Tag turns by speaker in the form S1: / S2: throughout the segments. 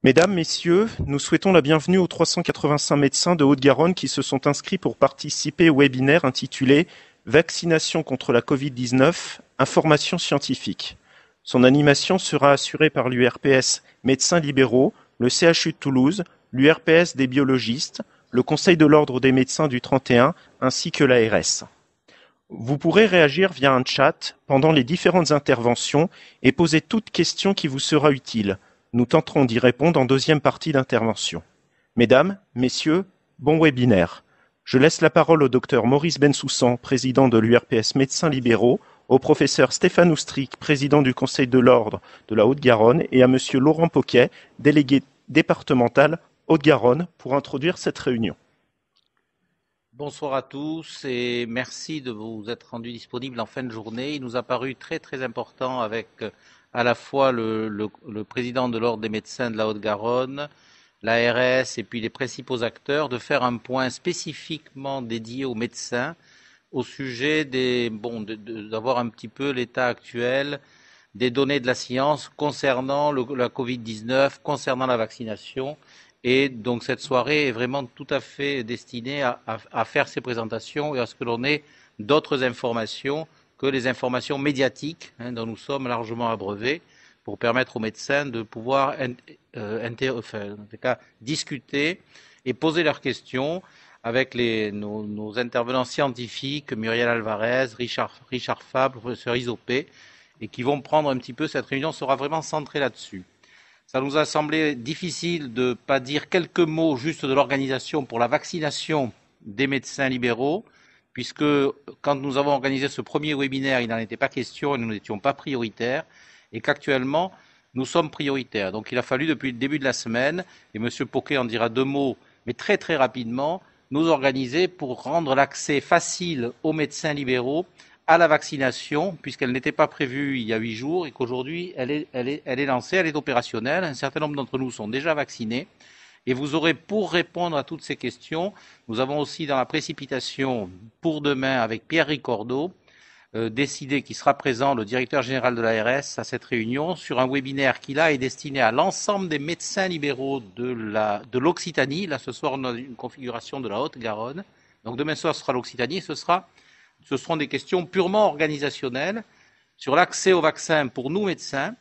S1: Mesdames, Messieurs, nous souhaitons la bienvenue aux 385 médecins de Haute-Garonne qui se sont inscrits pour participer au webinaire intitulé Vaccination contre la Covid-19, information scientifique. Son animation sera assurée par l'URPS Médecins libéraux, le CHU de Toulouse, l'URPS des biologistes, le Conseil de l'Ordre des médecins du 31 ainsi que l'ARS. Vous pourrez réagir via un chat pendant les différentes interventions et poser toute question qui vous sera utile. Nous tenterons d'y répondre en deuxième partie d'intervention. Mesdames, Messieurs, bon webinaire. Je laisse la parole au docteur Maurice Bensoussan, président de l'URPS Médecins libéraux, au professeur Stéphane Oustric, président du Conseil de l'Ordre de la Haute-Garonne, et à monsieur Laurent Poquet, délégué départemental Haute-Garonne, pour introduire cette réunion.
S2: Bonsoir à tous et merci de vous être rendus disponibles en fin de journée. Il nous a paru très important avec à la fois le président de l'Ordre des médecins de la Haute-Garonne, l'ARS et puis les principaux acteurs de faire un point spécifiquement dédié aux médecins au sujet d'avoir un petit peu l'état actuel des données de la science concernant la Covid-19, concernant la vaccination. Et donc cette soirée est vraiment tout à fait destinée à faire ces présentations et à ce que l'on ait d'autres informations que les informations médiatiques dont nous sommes largement abreuvés pour permettre aux médecins de pouvoir discuter et poser leurs questions avec nos intervenants scientifiques, Muriel Alvarez, Richard Fabre, professeur Isopé, et qui vont prendre un petit peu, cette réunion sera vraiment centrée là-dessus. Ça nous a semblé difficile de ne pas dire quelques mots juste de l'organisation pour la vaccination des médecins libéraux, puisque quand nous avons organisé ce premier webinaire, il n'en était pas question et nous n'étions pas prioritaires, et qu'actuellement, nous sommes prioritaires. Donc il a fallu, depuis le début de la semaine, et M. Poquet en dira deux mots, mais très rapidement, nous organiser pour rendre l'accès facile aux médecins libéraux à la vaccination, puisqu'elle n'était pas prévue il y a 8 jours et qu'aujourd'hui elle est lancée, elle est opérationnelle. Un certain nombre d'entre nous sont déjà vaccinés. Et vous aurez, pour répondre à toutes ces questions, nous avons aussi dans la précipitation pour demain avec Pierre Ricordeau décidé qu'il sera présent, le directeur général de l'ARS, à cette réunion sur un webinaire qui là est destiné à l'ensemble des médecins libéraux de l'Occitanie. Là ce soir on a une configuration de la Haute-Garonne. Donc demain soir ce sera l'Occitanie et ce seront des questions purement organisationnelles sur l'accès au vaccin pour nous médecins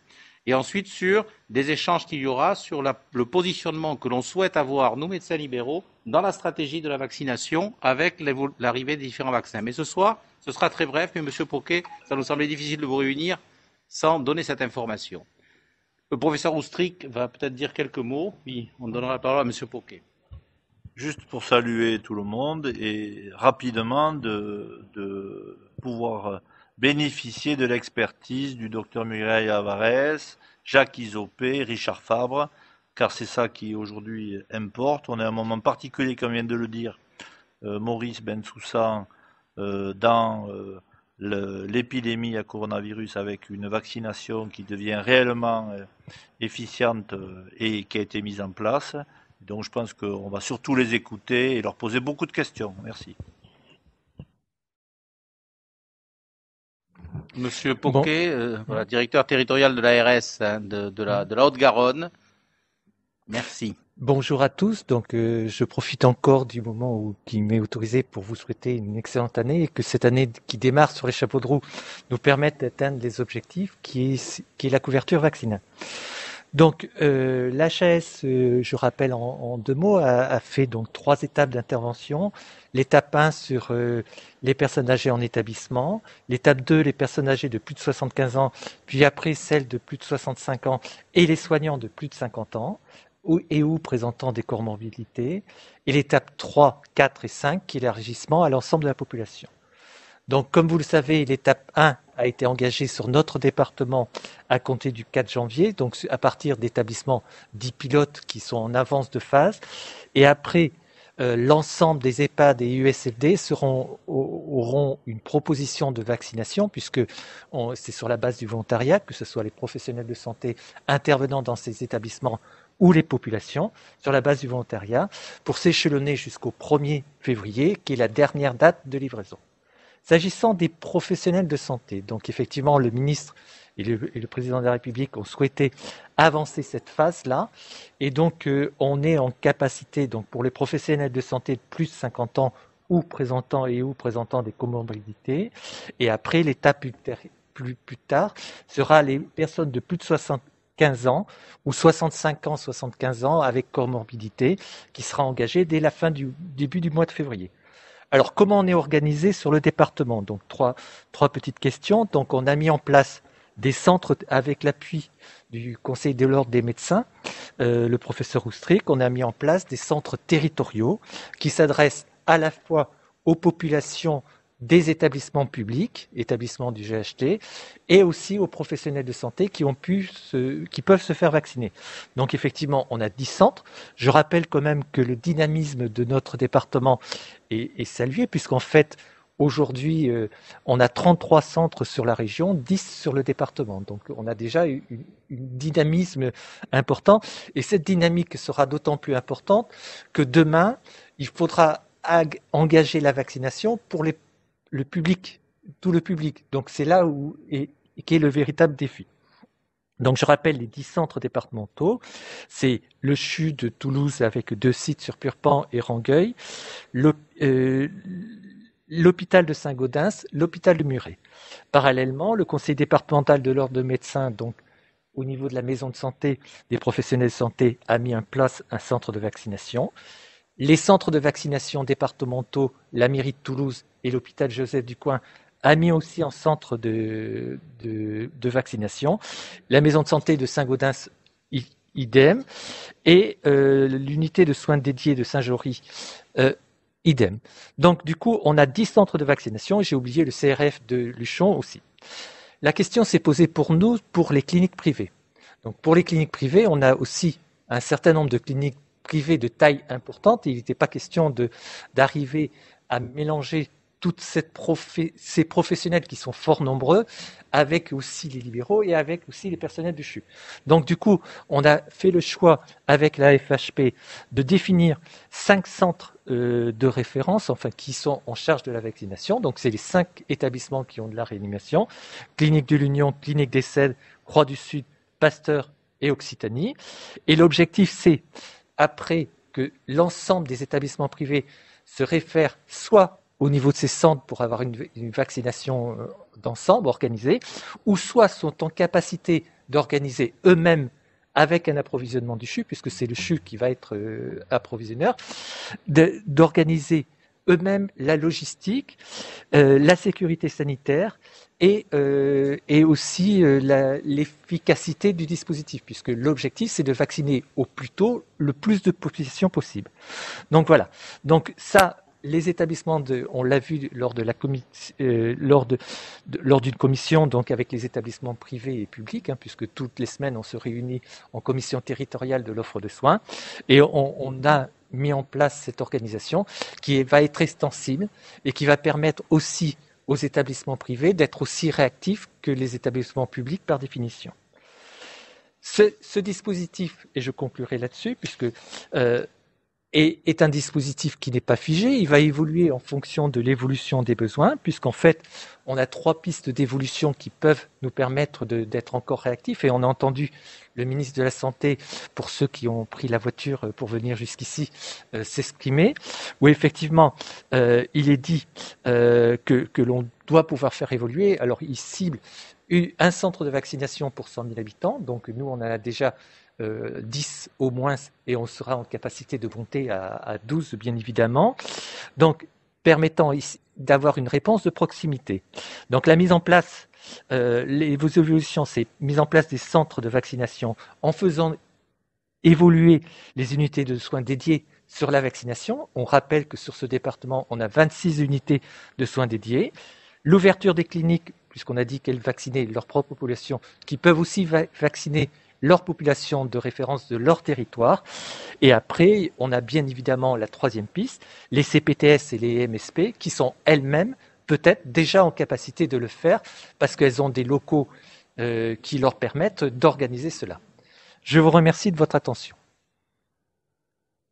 S2: et ensuite sur des échanges qu'il y aura sur le positionnement que l'on souhaite avoir, nous médecins libéraux, dans la stratégie de la vaccination avec l'arrivée des différents vaccins. Mais ce soir, ce sera très bref, mais M. Poquet, ça nous semblait difficile de vous réunir sans donner cette information. Le professeur Oustric va peut-être dire quelques mots, puis on donnera la parole à M. Poquet.
S3: Juste pour saluer tout le monde et rapidement de pouvoir bénéficier de l'expertise du docteur Muriel Alvarez, Jacques Isopé, Richard Fabre, car c'est ça qui aujourd'hui importe. On est à un moment particulier, comme vient de le dire Maurice Bensoussan, dans l'épidémie à coronavirus avec une vaccination qui devient réellement efficiente et qui a été mise en place. Donc je pense qu'on va surtout les écouter et leur poser beaucoup de questions. Merci.
S2: Monsieur Poquet, voilà, directeur territorial de l'ARS de la Haute-Garonne. Merci.
S4: Bonjour à tous. Donc, je profite encore du moment qui m'est autorisé pour vous souhaiter une excellente année et que cette année qui démarre sur les chapeaux de roue nous permette d'atteindre les objectifs qui est la couverture vaccinale. Donc, l'HAS, je rappelle en deux mots, a fait donc 3 étapes d'intervention. L'étape 1 sur les personnes âgées en établissement, l'étape 2, les personnes âgées de plus de 75 ans, puis après celles de plus de 65 ans et les soignants de plus de 50 ans, ou présentant des comorbidités, et l'étape 3, 4 et 5, qui est l'élargissement à l'ensemble de la population. Donc, comme vous le savez, l'étape 1 a été engagée sur notre département à compter du 4 janvier, donc à partir d'établissements dits pilotes qui sont en avance de phase. Et après, l'ensemble des EHPAD et USFD auront une proposition de vaccination, puisque c'est sur la base du volontariat, que ce soit les professionnels de santé intervenant dans ces établissements ou les populations, sur la base du volontariat, pour s'échelonner jusqu'au 1er février, qui est la dernière date de livraison. S'agissant des professionnels de santé, donc effectivement, le ministre et le président de la République ont souhaité avancer cette phase-là. Et donc, on est en capacité, donc pour les professionnels de santé de plus de 50 ans ou présentant des comorbidités. Et après, l'étape plus tard sera les personnes de plus de 75 ans ou 65 ans, 75 ans avec comorbidité qui sera engagée dès la fin du début du mois de février. Alors, comment on est organisé sur le département? Donc, trois petites questions. Donc, on a mis en place des centres avec l'appui du Conseil de l'Ordre des médecins, le professeur Oustric. On a mis en place des centres territoriaux qui s'adressent à la fois aux populations des établissements publics, établissements du GHT, et aussi aux professionnels de santé qui peuvent se faire vacciner. Donc effectivement, on a 10 centres. Je rappelle quand même que le dynamisme de notre département est salué, puisqu'en fait, aujourd'hui, on a 33 centres sur la région, 10 sur le département. Donc on a déjà un dynamisme important, et cette dynamique sera d'autant plus importante que demain, il faudra engager la vaccination pour le public, tout le public. Donc c'est là qu'est le véritable défi. Donc je rappelle les 10 centres départementaux, c'est le CHU de Toulouse avec 2 sites sur Purpan et Rangueil, l'hôpital de Saint-Gaudens, l'hôpital de Muret. Parallèlement, le conseil départemental de l'ordre de médecins, donc au niveau de la maison de santé des professionnels de santé, a mis en place un centre de vaccination. Les centres de vaccination départementaux, la mairie de Toulouse et l'hôpital Joseph Ducoing a mis aussi en centre de vaccination. La maison de santé de Saint-Gaudens, idem. Et l'unité de soins dédiés de Saint-Jory, idem. Donc du coup, on a 10 centres de vaccination et j'ai oublié le CRF de Luchon aussi. La question s'est posée pour nous, pour les cliniques privées. Donc pour les cliniques privées, on a aussi un certain nombre de cliniques privées de taille importante. Il n'était pas question d'arriver à mélanger toutes ces professionnels qui sont fort nombreux avec aussi les libéraux et avec aussi les personnels du CHU. Donc du coup, on a fait le choix avec la FHP de définir 5 centres de référence, enfin qui sont en charge de la vaccination. Donc c'est les 5 établissements qui ont de la réanimation: Clinique de l'Union, Clinique des Cèdres, Croix du Sud, Pasteur et Occitanie. Et l'objectif, c'est après que l'ensemble des établissements privés se réfèrent soit au niveau de ces centres pour avoir une vaccination d'ensemble organisée, ou soit sont en capacité d'organiser eux-mêmes avec un approvisionnement du CHU, puisque c'est le CHU qui va être approvisionneur, d'organiser eux-mêmes la logistique, la sécurité sanitaire et aussi l'efficacité du dispositif, puisque l'objectif c'est de vacciner au plus tôt le plus de population possible. Donc voilà. Donc ça, les établissements, on l'a vu lors de lors d'une commission, donc avec les établissements privés et publics, puisque toutes les semaines on se réunit en commission territoriale de l'offre de soins, et on a mis en place cette organisation qui va être extensible et qui va permettre aussi aux établissements privés d'être aussi réactifs que les établissements publics par définition. Ce dispositif, et je conclurai là-dessus, puisque est un dispositif qui n'est pas figé, il va évoluer en fonction de l'évolution des besoins, puisqu'en fait, on a 3 pistes d'évolution qui peuvent nous permettre d'être encore réactifs, et on a entendu le ministre de la Santé, pour ceux qui ont pris la voiture pour venir jusqu'ici, s'exprimer, où effectivement, il est dit que l'on doit pouvoir faire évoluer. Alors, il cible un centre de vaccination pour 100 000 habitants, donc nous, on en a déjà 10 au moins, et on sera en capacité de monter à 12 bien évidemment, donc permettant d'avoir une réponse de proximité. Donc la mise en place, vos évolutions, c'est mise en place des centres de vaccination en faisant évoluer les unités de soins dédiées sur la vaccination. On rappelle que sur ce département, on a 26 unités de soins dédiées. L'ouverture des cliniques, puisqu'on a dit qu'elles vaccinaient leur propre population, qui peuvent aussi vacciner leur population de référence de leur territoire. Et après, on a bien évidemment la 3e piste, les CPTS et les MSP, qui sont elles-mêmes peut-être déjà en capacité de le faire, parce qu'elles ont des locaux qui leur permettent d'organiser cela. Je vous remercie de votre attention.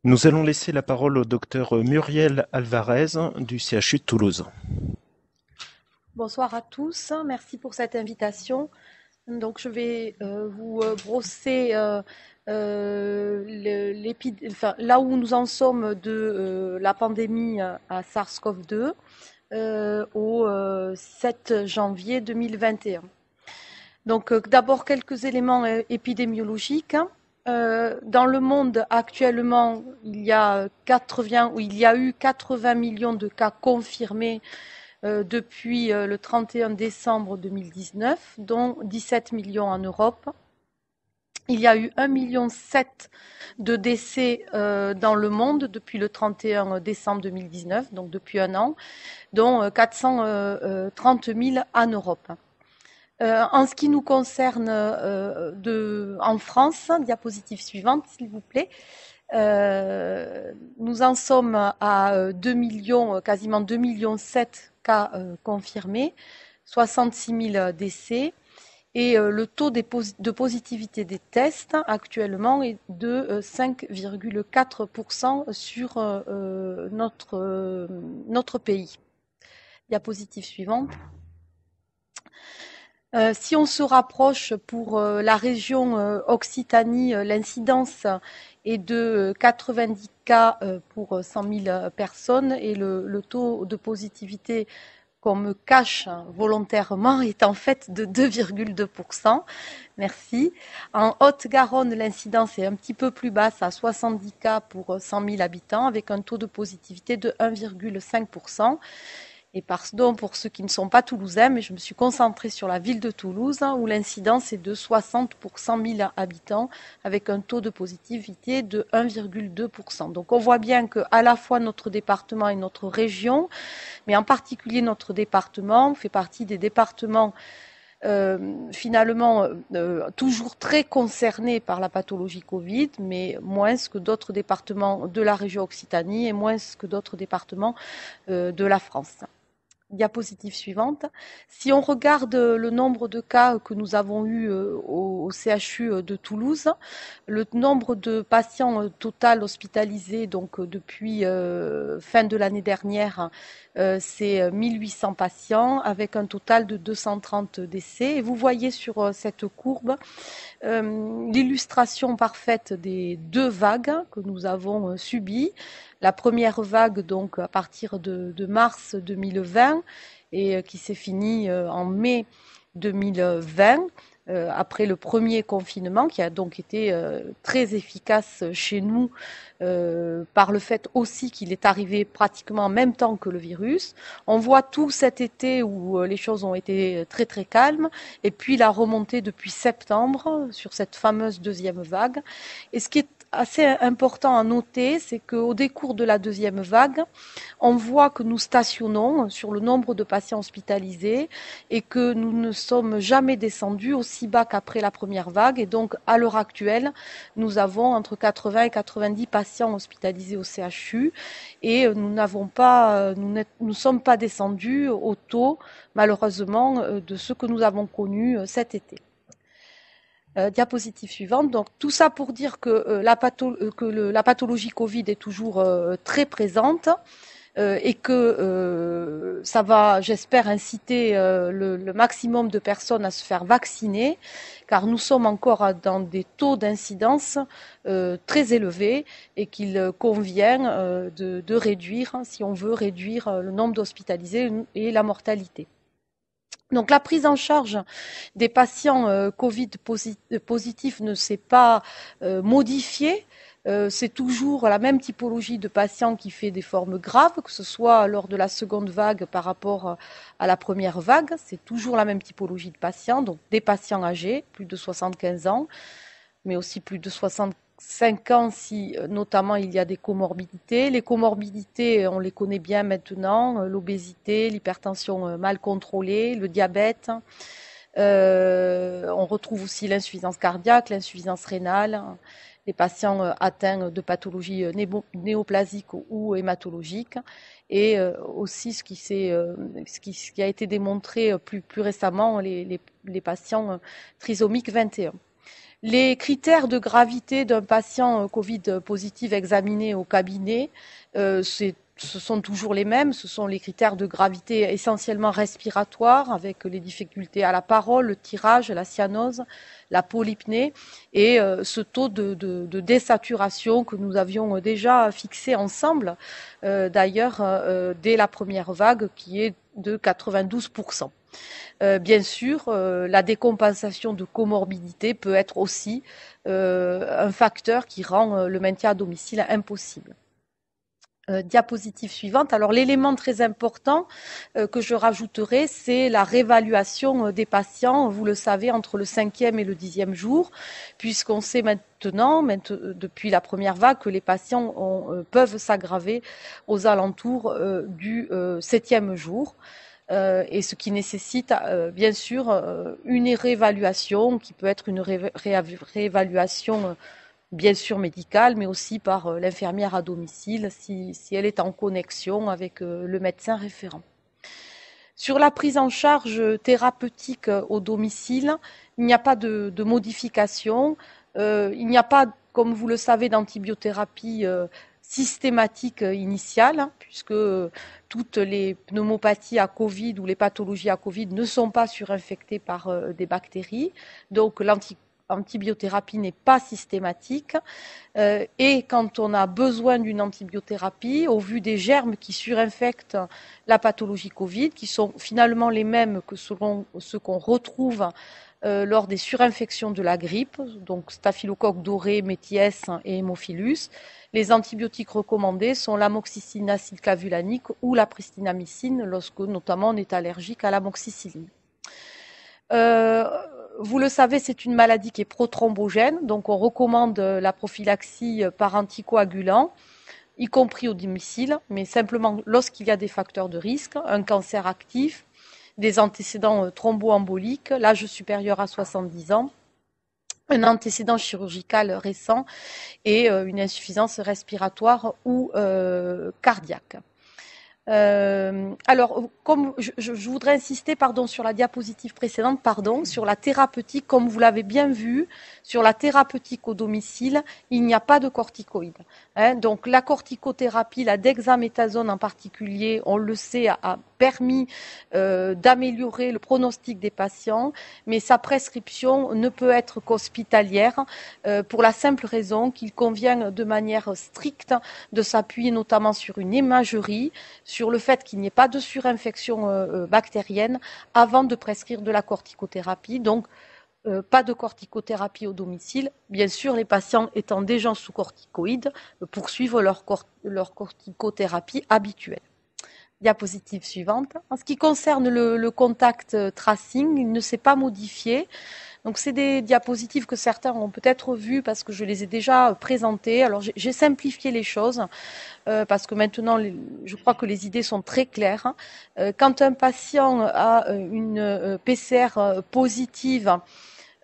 S1: Nous allons laisser la parole au docteur Muriel Alvarez du CHU de Toulouse.
S5: Bonsoir à tous, merci pour cette invitation. Donc je vais vous brosser là où nous en sommes de la pandémie à SARS-CoV-2 au 7 janvier 2021. Donc d'abord quelques éléments épidémiologiques. Dans le monde actuellement, il y a eu 80 millions de cas confirmés depuis le 31 décembre 2019, dont 17 millions en Europe. Il y a eu 1,7 million de décès dans le monde depuis le 31 décembre 2019, donc depuis un an, dont 430 000 en Europe. En ce qui nous concerne en France, diapositive suivante s'il vous plaît, nous en sommes à 2 millions, quasiment 2,7 millions cas confirmés, 66 000 décès, et le taux de positivité des tests actuellement est de 5,4% sur notre pays. Diapositive suivante. Si on se rapproche pour la région Occitanie, l'incidence est de 90 cas pour 100 000 personnes et le taux de positivité qu'on me cache volontairement est en fait de 2,2%. Merci. En Haute-Garonne, l'incidence est un petit peu plus basse, à 70 cas pour 100 000 habitants, avec un taux de positivité de 1,5%. Et pardon pour ceux qui ne sont pas toulousains, mais je me suis concentrée sur la ville de Toulouse, où l'incidence est de 60 pour 100 000 habitants, avec un taux de positivité de 1,2%. Donc on voit bien que à la fois notre département et notre région, mais en particulier notre département, fait partie des départements finalement toujours très concernés par la pathologie Covid, mais moins que d'autres départements de la région Occitanie et moins que d'autres départements de la France. Diapositive suivante. Si on regarde le nombre de cas que nous avons eu au CHU de Toulouse, le nombre de patients total hospitalisés donc depuis fin de l'année dernière, c'est 1800 patients avec un total de 230 décès. Et vous voyez sur cette courbe l'illustration parfaite des deux vagues que nous avons subies. La première vague, donc, à partir de mars 2020 et qui s'est finie en mai 2020, après le premier confinement, qui a donc été très efficace chez nous par le fait aussi qu'il est arrivé pratiquement en même temps que le virus. On voit tout cet été où les choses ont été très très calmes, et puis la remontée depuis septembre sur cette fameuse deuxième vague. Et ce qui est assez important à noter, c'est qu'au décours de la deuxième vague, on voit que nous stationnons sur le nombre de patients hospitalisés et que nous ne sommes jamais descendus aussi bas qu'après la première vague. Et donc, à l'heure actuelle, nous avons entre 80 et 90 patients hospitalisés au CHU et nous ne sommes pas descendus au taux, malheureusement, de ce que nous avons connu cet été. Diapositive suivante. Donc tout ça pour dire que la pathologie Covid est toujours très présente et que ça va, j'espère, inciter le maximum de personnes à se faire vacciner, car nous sommes encore dans des taux d'incidence très élevés et qu'il convient de réduire, si on veut réduire le nombre d'hospitalisés et la mortalité. Donc la prise en charge des patients Covid positifs ne s'est pas modifiée. C'est toujours la même typologie de patients qui fait des formes graves, que ce soit lors de la seconde vague par rapport à la première vague. C'est toujours la même typologie de patients, donc des patients âgés, plus de 75 ans, mais aussi plus de 65 ans si notamment il y a des comorbidités. Les comorbidités, on les connaît bien maintenant, l'obésité, l'hypertension mal contrôlée, le diabète. On retrouve aussi l'insuffisance cardiaque, l'insuffisance rénale, les patients atteints de pathologies néoplasiques ou hématologiques, et aussi ce qui a été démontré plus récemment, les patients trisomiques 21. Les critères de gravité d'un patient Covid positif examiné au cabinet, c'est ce sont toujours les mêmes, ce sont les critères de gravité essentiellement respiratoires, avec les difficultés à la parole, le tirage, la cyanose, la polypnée, et ce taux de désaturation que nous avions déjà fixé ensemble, d'ailleurs, dès la première vague, qui est de 92%. Bien sûr, la décompensation de comorbidité peut être aussi un facteur qui rend le maintien à domicile impossible. Diapositive suivante. Alors l'élément très important que je rajouterai, c'est la réévaluation des patients, vous le savez, entre le 5e et le 10e jour, puisqu'on sait maintenant, depuis la première vague, que les patients peuvent s'aggraver aux alentours du 7e jour. Et ce qui nécessite bien sûr une réévaluation qui peut être une réévaluation bien sûr médicale, mais aussi par l'infirmière à domicile si elle est en connexion avec le médecin référent. Sur la prise en charge thérapeutique au domicile, il n'y a pas de modification. Il n'y a pas, comme vous le savez, d'antibiothérapie systématique initiale, puisque toutes les pneumopathies à Covid ou les pathologies à Covid ne sont pas surinfectées par des bactéries. Donc l'antibiothérapie n'est pas systématique. Et quand on a besoin d'une antibiothérapie, au vu des germes qui surinfectent la pathologie Covid, qui sont finalement les mêmes que ceux qu'on retrouve lors des surinfections de la grippe, donc staphylocoque doré, méties et hémophilus, les antibiotiques recommandés sont l'amoxicilline acylclavulanique ou la pristinamycine, lorsque notamment on est allergique à l'amoxicilline. Vous le savez, c'est une maladie qui est prothrombogène, donc on recommande la prophylaxie par anticoagulant, y compris au domicile, mais simplement lorsqu'il y a des facteurs de risque, un cancer actif, des antécédents thromboemboliques, l'âge supérieur à 70 ans, un antécédent chirurgical récent et une insuffisance respiratoire ou cardiaque. Alors, comme je voudrais insister, sur la diapositive précédente, sur la thérapeutique, comme vous l'avez bien vu, sur la thérapeutique au domicile, il n'y a pas de corticoïdes. Donc, la corticothérapie, la dexaméthasone en particulier, on le sait, a permis d'améliorer le pronostic des patients, mais sa prescription ne peut être qu'hospitalière pour la simple raison qu'il convient de manière stricte de s'appuyer notamment sur une imagerie, sur le fait qu'il n'y ait pas de surinfection bactérienne avant de prescrire de la corticothérapie. Donc, pas de corticothérapie au domicile. Bien sûr, les patients étant déjà sous corticoïdes poursuivent leur corticothérapie habituelle. Diapositive suivante. En ce qui concerne le contact tracing, il ne s'est pas modifié. Donc, c'est des diapositives que certains ont peut-être vues parce que je les ai déjà présentées. Alors, j'ai simplifié les choses parce que maintenant, je crois que les idées sont très claires. Quand un patient a une PCR positive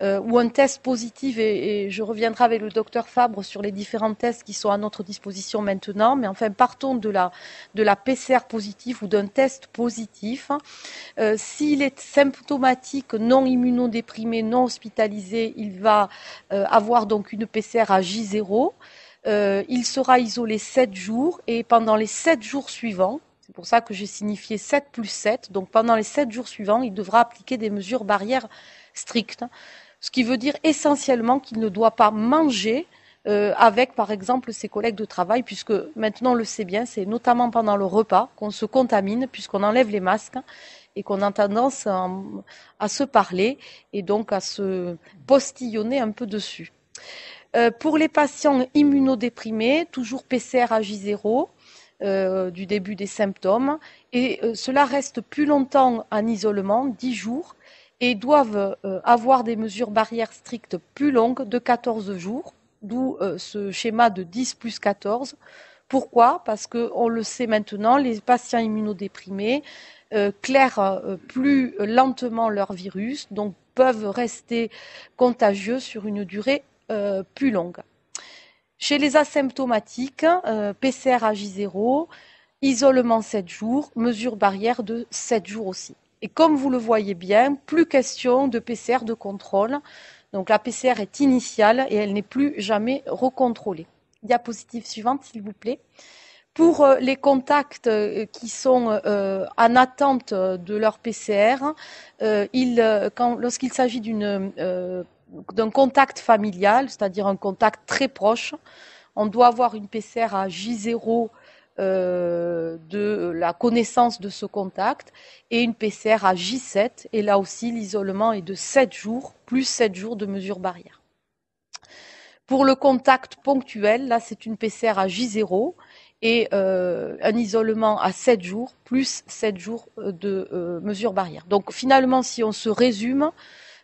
S5: ou un test positif, et je reviendrai avec le docteur Fabre sur les différents tests qui sont à notre disposition maintenant, mais enfin partons de la PCR positive ou d'un test positif. S'il est symptomatique, non immunodéprimé, non hospitalisé, il va avoir donc une PCR à J0. Il sera isolé 7 jours et pendant les 7 jours suivants, c'est pour ça que j'ai signifié 7 plus 7, donc pendant les 7 jours suivants, il devra appliquer des mesures barrières strictes. Ce qui veut dire essentiellement qu'il ne doit pas manger avec, par exemple, ses collègues de travail, puisque maintenant on le sait bien, c'est notamment pendant le repas qu'on se contamine, puisqu'on enlève les masques et qu'on a tendance à se parler et donc à se postillonner un peu dessus. Pour les patients immunodéprimés, toujours PCR à J0 du début des symptômes, et cela reste plus longtemps en isolement, 10 jours, et doivent avoir des mesures barrières strictes plus longues de 14 jours, d'où ce schéma de 10 plus 14. Pourquoi ? Parce qu'on le sait maintenant, les patients immunodéprimés clairent plus lentement leur virus, donc peuvent rester contagieux sur une durée plus longue. Chez les asymptomatiques, PCR à J0, isolement 7 jours, mesure barrière de 7 jours aussi. Et comme vous le voyez bien, plus question de PCR de contrôle. Donc la PCR est initiale et elle n'est plus jamais recontrôlée. Diapositive suivante, s'il vous plaît. Pour les contacts qui sont en attente de leur PCR, lorsqu'il s'agit d'un contact familial, c'est-à-dire un contact très proche, on doit avoir une PCR à J0 de la connaissance de ce contact et une PCR à J7. Et là aussi, l'isolement est de 7 jours, plus 7 jours de mesures barrières. Pour le contact ponctuel, là, c'est une PCR à J0 et un isolement à 7 jours, plus 7 jours de mesures barrières. Donc finalement, si on se résume,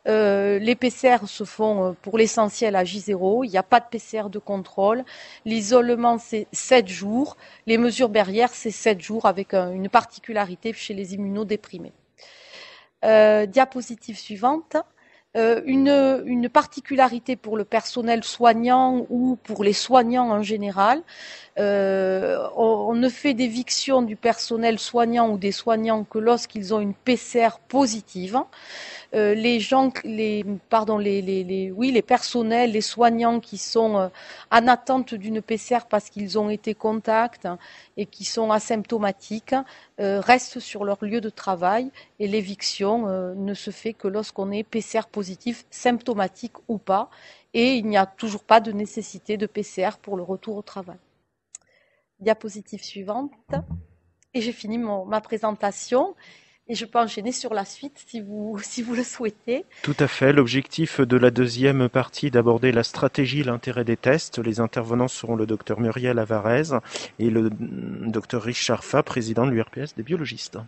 S5: les PCR se font pour l'essentiel à J0, il n'y a pas de PCR de contrôle, l'isolement c'est 7 jours, les mesures barrières c'est 7 jours avec une particularité chez les immunodéprimés. Diapositive suivante. Une particularité pour le personnel soignant ou pour les soignants en général, on ne fait d'éviction du personnel soignant ou des soignants que lorsqu'ils ont une PCR positive. Les personnels, les soignants qui sont en attente d'une PCR parce qu'ils ont été contacts et qui sont asymptomatiques restent sur leur lieu de travail et l'éviction ne se fait que lorsqu'on est PCR positif, symptomatique ou pas, et il n'y a toujours pas de nécessité de PCR pour le retour au travail. Diapositive suivante. Et j'ai fini ma présentation. Et je peux enchaîner sur la suite si vous le souhaitez.
S1: Tout à fait. L'objectif de la deuxième partie est d'aborder la stratégie et l'intérêt des tests. Les intervenants seront le docteur Muriel Alvarez et le docteur Richard Fabre, président de l'URPS des biologistes.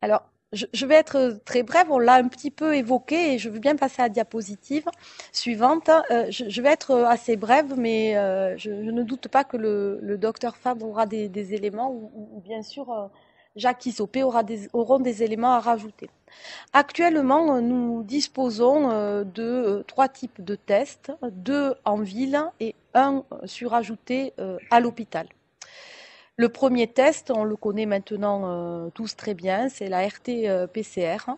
S5: Alors, je vais être très brève, on l'a un petit peu évoqué et je veux bien passer à la diapositive suivante. Je vais être assez brève, mais je ne doute pas que le docteur Fabre aura des éléments ou bien sûr Jacques Isopé auront des éléments à rajouter. Actuellement, nous disposons de 3 types de tests, 2 en ville et 1 surajouté à l'hôpital. Le premier test, on le connaît maintenant tous très bien, c'est la RT-PCR.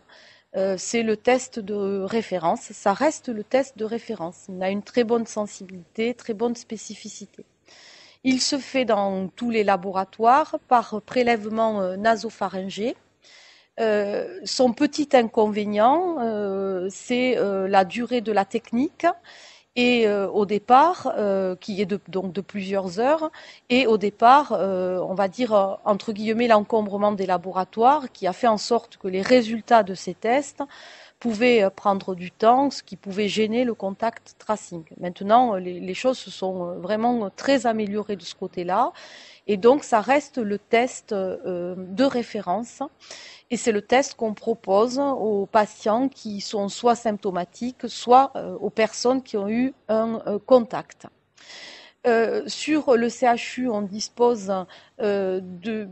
S5: C'est le test de référence, ça reste le test de référence. Il a une très bonne sensibilité, très bonne spécificité. Il se fait dans tous les laboratoires par prélèvement nasopharyngé. Son petit inconvénient, c'est la durée de la technique et au départ, qui est donc de plusieurs heures, et au départ, on va dire entre guillemets l'encombrement des laboratoires qui a fait en sorte que les résultats de ces tests pouvaient prendre du temps, ce qui pouvait gêner le contact tracing. Maintenant, les choses se sont vraiment très améliorées de ce côté-là, et donc ça reste le test de référence. Et c'est le test qu'on propose aux patients qui sont soit symptomatiques, soit aux personnes qui ont eu un contact. Sur le CHU, on dispose de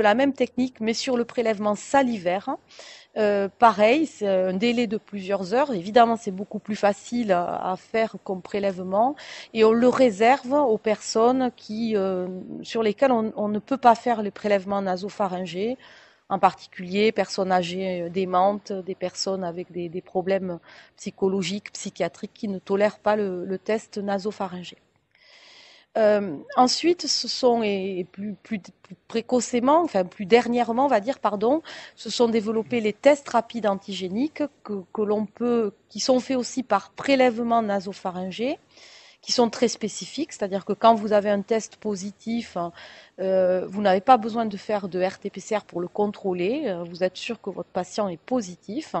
S5: la même technique, mais sur le prélèvement salivaire. Pareil, c'est un délai de plusieurs heures. Évidemment, c'est beaucoup plus facile à faire comme prélèvement et on le réserve aux personnes sur lesquelles on ne peut pas faire les prélèvements nasopharyngés, en particulier personnes âgées démentes, des personnes avec des problèmes psychologiques, psychiatriques qui ne tolèrent pas le test nasopharyngé. Ensuite, ce sont, et plus précocement, enfin plus dernièrement, on va dire, se sont développés les tests rapides antigéniques qui sont faits aussi par prélèvement nasopharyngé, qui sont très spécifiques, c'est-à-dire que quand vous avez un test positif, vous n'avez pas besoin de faire de RT-PCR pour le contrôler, vous êtes sûr que votre patient est positif.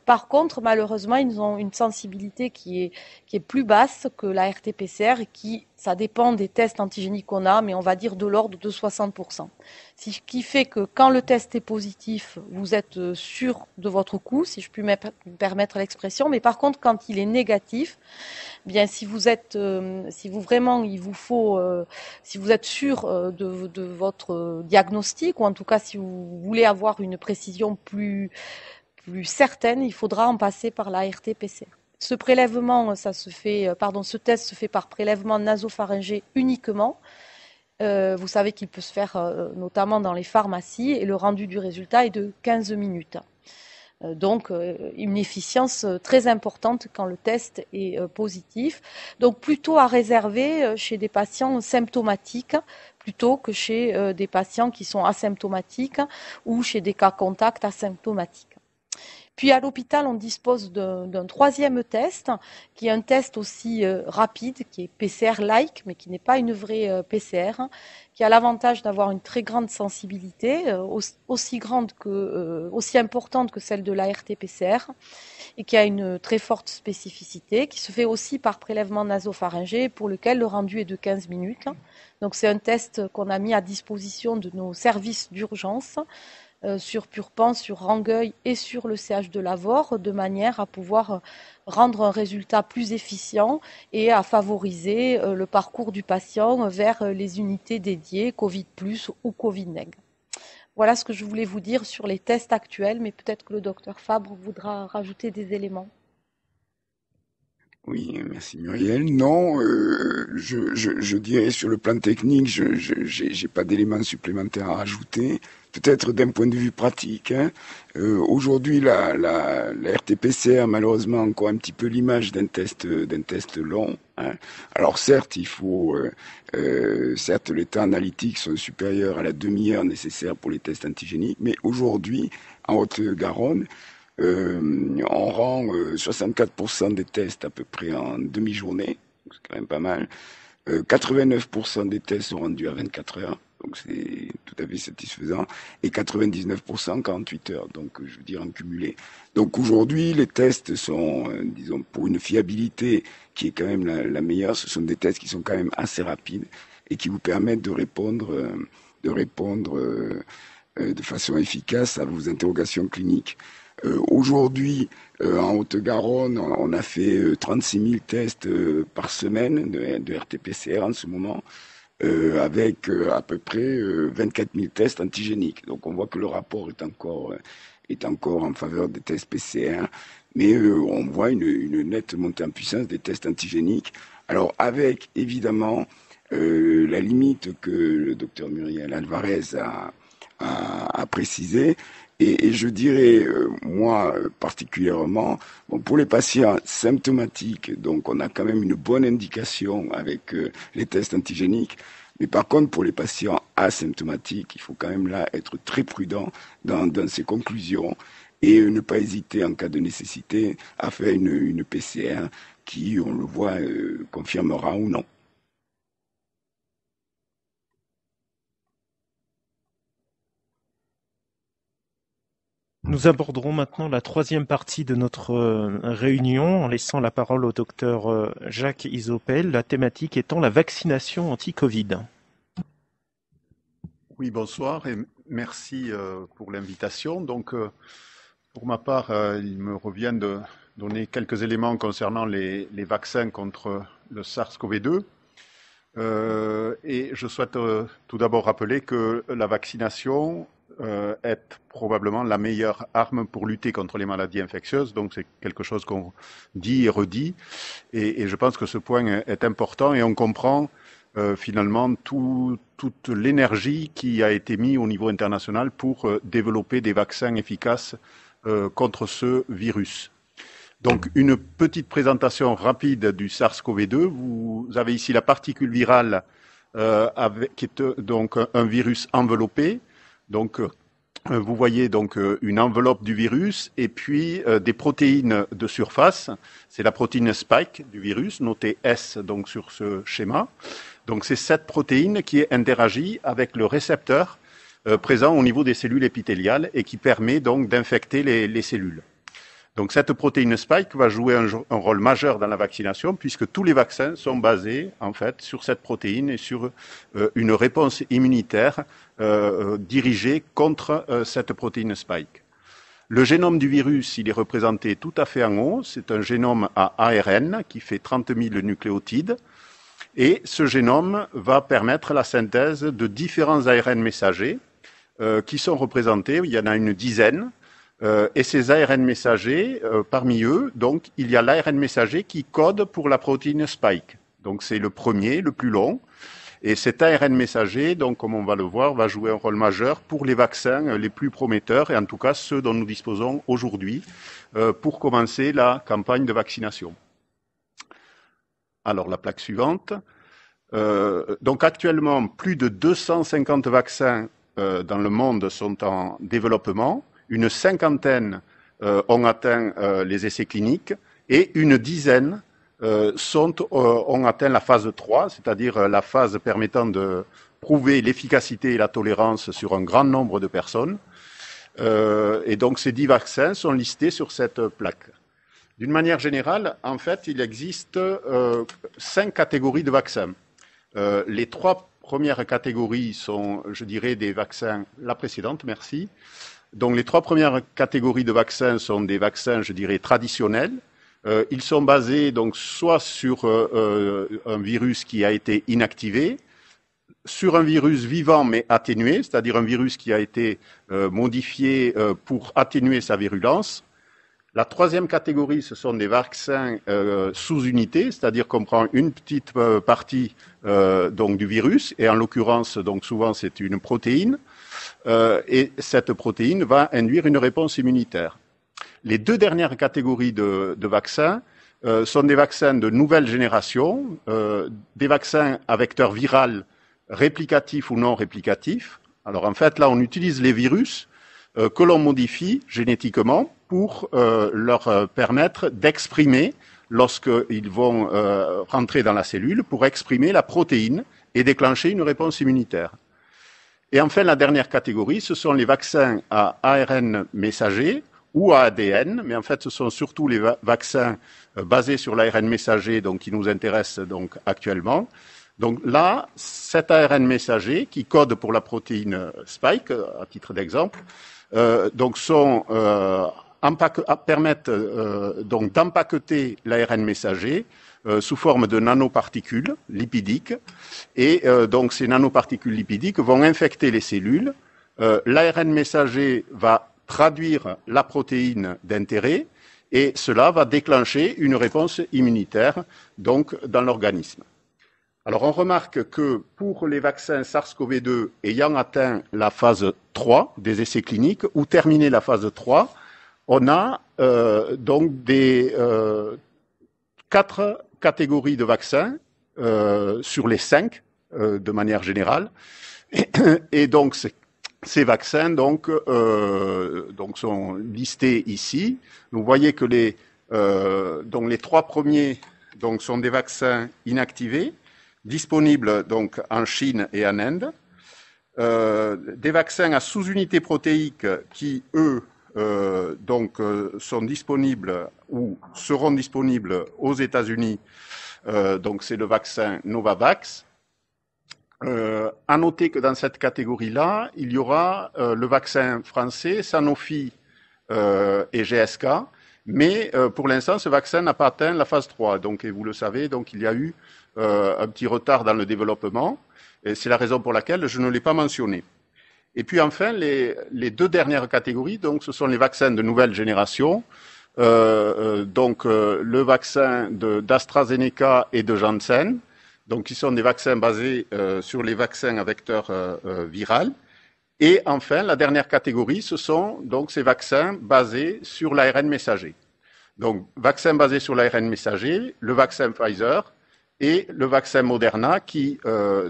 S5: Par contre, malheureusement, ils ont une sensibilité qui est plus basse que la RT-PCR et ça dépend des tests antigéniques qu'on a, mais on va dire de l'ordre de 60%. Ce qui fait que quand le test est positif, vous êtes sûr de votre coup, si je puis me permettre l'expression, mais par contre, quand il est négatif, bien si vous êtes sûr de votre diagnostic, ou en tout cas si vous voulez avoir une précision plus certaine, il faudra en passer par la RT-PCR. Ce test se fait par prélèvement nasopharyngé uniquement. Vous savez qu'il peut se faire notamment dans les pharmacies et le rendu du résultat est de 15 minutes. Donc une efficience très importante quand le test est positif. Donc plutôt à réserver chez des patients symptomatiques plutôt que chez des patients qui sont asymptomatiques ou chez des cas contacts asymptomatiques. Puis à l'hôpital, on dispose d'un troisième test, qui est un test aussi rapide, qui est PCR-like, mais qui n'est pas une vraie PCR, qui a l'avantage d'avoir une très grande sensibilité, aussi importante que celle de la RT-PCR, et qui a une très forte spécificité, qui se fait aussi par prélèvement nasopharyngé, pour lequel le rendu est de 15 minutes. Donc c'est un test qu'on a mis à disposition de nos services d'urgence, sur Purpan, sur Rangueil et sur le CH de Lavore, de manière à pouvoir rendre un résultat plus efficient et à favoriser le parcours du patient vers les unités dédiées Covid+, ou Covid-neg. Voilà ce que je voulais vous dire sur les tests actuels, mais peut-être que le docteur Fabre voudra rajouter des éléments.
S6: Oui, merci Muriel. Non, je dirais sur le plan technique, j'ai pas d'éléments supplémentaires à rajouter. Peut-être d'un point de vue pratique. Aujourd'hui, la RT-PCR, malheureusement, a encore un petit peu l'image d'un test long. Alors certes, certes, les temps analytiques sont supérieurs à la demi-heure nécessaire pour les tests antigéniques, mais aujourd'hui, en Haute-Garonne, on rend 64% des tests à peu près en demi-journée, c'est quand même pas mal. 89% des tests sont rendus à 24 heures, donc c'est tout à fait satisfaisant, et 99% en 48 heures, donc je veux dire en cumulé. Donc aujourd'hui, les tests sont, disons, pour une fiabilité qui est quand même la meilleure, ce sont des tests qui sont quand même assez rapides et qui vous permettent de répondre de façon efficace à vos interrogations cliniques. Aujourd'hui, en Haute-Garonne, on a fait 36 000 tests par semaine de RT-PCR en ce moment, avec à peu près 24 000 tests antigéniques. Donc on voit que le rapport est encore en faveur des tests PCR, mais on voit une nette montée en puissance des tests antigéniques. Alors avec évidemment la limite que le docteur Muriel Alvarez a précisé. Et je dirais, moi particulièrement, pour les patients symptomatiques, donc on a quand même une bonne indication avec les tests antigéniques. Mais par contre, pour les patients asymptomatiques, il faut quand même là être très prudent dans ses conclusions et ne pas hésiter en cas de nécessité à faire une PCR qui, on le voit, confirmera ou non.
S1: Nous aborderons maintenant la troisième partie de notre réunion en laissant la parole au docteur Jacques Isopel, la thématique étant la vaccination anti-Covid.
S7: Oui, bonsoir et merci pour l'invitation. Donc, pour ma part, il me revient de donner quelques éléments concernant les vaccins contre le SARS-CoV-2. Et je souhaite tout d'abord rappeler que la vaccination est probablement la meilleure arme pour lutter contre les maladies infectieuses. Donc c'est quelque chose qu'on dit et redit. Et je pense que ce point est important et on comprend finalement toute l'énergie qui a été mise au niveau international pour développer des vaccins efficaces contre ce virus. Donc une petite présentation rapide du SARS-CoV-2. Vous avez ici la particule virale qui est donc un virus enveloppé. Donc, vous voyez donc une enveloppe du virus et puis des protéines de surface. C'est la protéine spike du virus, notée S donc sur ce schéma. Donc, c'est cette protéine qui interagit avec le récepteur présent au niveau des cellules épithéliales et qui permet donc d'infecter les cellules. Donc, cette protéine spike va jouer un rôle majeur dans la vaccination puisque tous les vaccins sont basés en fait sur cette protéine et sur une réponse immunitaire dirigée contre cette protéine spike. Le génome du virus, il est représenté tout à fait en haut. C'est un génome à ARN qui fait 30 000 nucléotides. Et ce génome va permettre la synthèse de différents ARN messagers qui sont représentés. Il y en a une dizaine. Et ces ARN messagers, parmi eux, donc, il y a l'ARN messager qui code pour la protéine spike. Donc, c'est le premier, le plus long. Et cet ARN messager, donc comme on va le voir, va jouer un rôle majeur pour les vaccins les plus prometteurs, et en tout cas ceux dont nous disposons aujourd'hui, pour commencer la campagne de vaccination. Alors la plaque suivante. Donc actuellement, plus de 250 vaccins dans le monde sont en développement, une cinquantaine ont atteint les essais cliniques et une dizaine ont atteint la phase 3, c'est-à-dire la phase permettant de prouver l'efficacité et la tolérance sur un grand nombre de personnes. Et donc ces 10 vaccins sont listés sur cette plaque. D'une manière générale, en fait, il existe 5 catégories de vaccins. Les 3 premières catégories sont, je dirais, des vaccins, la précédente, merci. Donc les 3 premières catégories de vaccins sont des vaccins, je dirais, traditionnels. Ils sont basés donc soit sur un virus qui a été inactivé, sur un virus vivant mais atténué, c'est-à-dire un virus qui a été modifié pour atténuer sa virulence. La 3e catégorie, ce sont des vaccins sous unité, c'est-à-dire qu'on prend une petite partie donc du virus, et en l'occurrence, donc souvent c'est une protéine, et cette protéine va induire une réponse immunitaire. Les 2 dernières catégories de vaccins sont des vaccins de nouvelle génération, des vaccins à vecteur viral réplicatif ou non réplicatif. Alors en fait, là, on utilise les virus que l'on modifie génétiquement pour leur permettre d'exprimer, lorsqu'ils vont rentrer dans la cellule, pour exprimer la protéine et déclencher une réponse immunitaire. Et enfin, la dernière catégorie, ce sont les vaccins à ARN messager ou à ADN, mais en fait, ce sont surtout les vaccins basés sur l'ARN messager donc, qui nous intéressent donc, actuellement. Donc là, cet ARN messager qui code pour la protéine Spike, à titre d'exemple, donc permettent donc d'empaqueter l'ARN messager sous forme de nanoparticules lipidiques, et donc ces nanoparticules lipidiques vont infecter les cellules. L'ARN messager va traduire la protéine d'intérêt, et cela va déclencher une réponse immunitaire donc dans l'organisme. Alors on remarque que pour les vaccins SARS-CoV-2 ayant atteint la phase 3 des essais cliniques ou terminé la phase 3, on a donc des 4 catégories de vaccins sur les 5 de manière générale, et donc ces vaccins donc sont listés ici. Vous voyez que les 3 premiers donc sont des vaccins inactivés, disponibles donc en Chine et en Inde, des vaccins à sous-unité protéique qui, eux, sont disponibles ou seront disponibles aux États-Unis, donc c'est le vaccin Novavax. À noter que dans cette catégorie-là, il y aura le vaccin français Sanofi et GSK, mais pour l'instant, ce vaccin n'a pas atteint la phase 3. Donc, et vous le savez, donc il y a eu un petit retard dans le développement, et c'est la raison pour laquelle je ne l'ai pas mentionné. Et puis enfin, les 2 dernières catégories, donc ce sont les vaccins de nouvelle génération, le vaccin d'AstraZeneca et de Janssen, donc qui sont des vaccins basés sur les vaccins à vecteur viral. Et enfin, la dernière catégorie, ce sont donc ces vaccins basés sur l'ARN messager. Donc, vaccins basés sur l'ARN messager, le vaccin Pfizer et le vaccin Moderna qui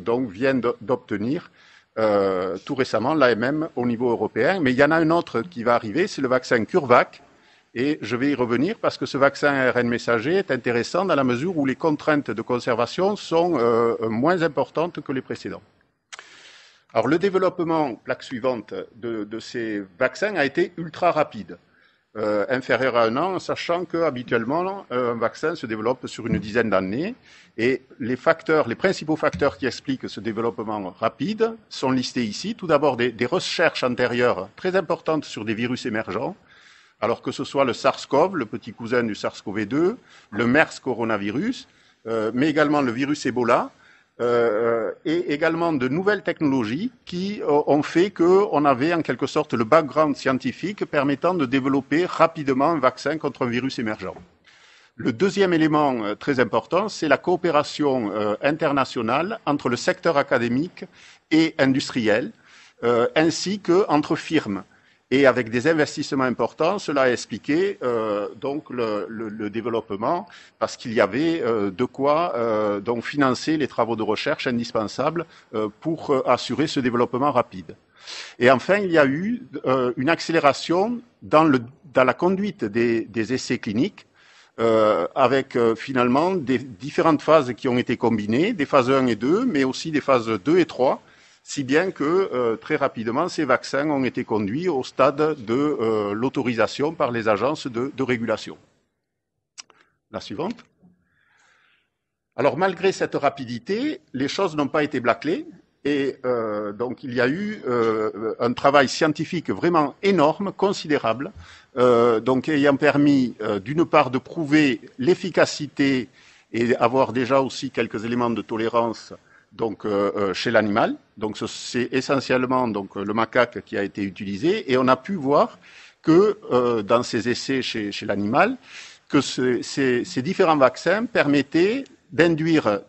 S7: donc viennent d'obtenir tout récemment l'AMM au niveau européen. Mais il y en a un autre qui va arriver, c'est le vaccin CureVac. Et je vais y revenir parce que ce vaccin ARN messager est intéressant dans la mesure où les contraintes de conservation sont moins importantes que les précédents. Alors le développement, plaque suivante, de ces vaccins a été ultra rapide, inférieur à 1 an, sachant qu'habituellement un vaccin se développe sur une dizaine d'années. Et les principaux facteurs qui expliquent ce développement rapide sont listés ici. Tout d'abord des recherches antérieures très importantes sur des virus émergents. Alors que ce soit le SARS-CoV, le petit cousin du SARS-CoV-2, le MERS coronavirus, mais également le virus Ebola, et également de nouvelles technologies qui ont fait qu'on avait en quelque sorte le background scientifique permettant de développer rapidement un vaccin contre un virus émergent. Le deuxième élément très important, c'est la coopération internationale entre le secteur académique et industriel, ainsi qu'entre firmes. Et avec des investissements importants, cela a expliqué donc le développement, parce qu'il y avait de quoi donc financer les travaux de recherche indispensables pour assurer ce développement rapide. Et enfin, il y a eu une accélération dans la conduite des essais cliniques, avec finalement des différentes phases qui ont été combinées, des phases 1 et 2, mais aussi des phases 2 et 3, si bien que très rapidement, ces vaccins ont été conduits au stade de l'autorisation par les agences de régulation. La suivante. Alors, malgré cette rapidité, les choses n'ont pas été bâclées. Et donc il y a eu un travail scientifique vraiment énorme, considérable, donc ayant permis d'une part de prouver l'efficacité et avoir déjà aussi quelques éléments de tolérance donc chez l'animal. Donc c'est essentiellement donc le macaque qui a été utilisé et on a pu voir que dans ces essais chez l'animal que ces différents vaccins permettaient d'induire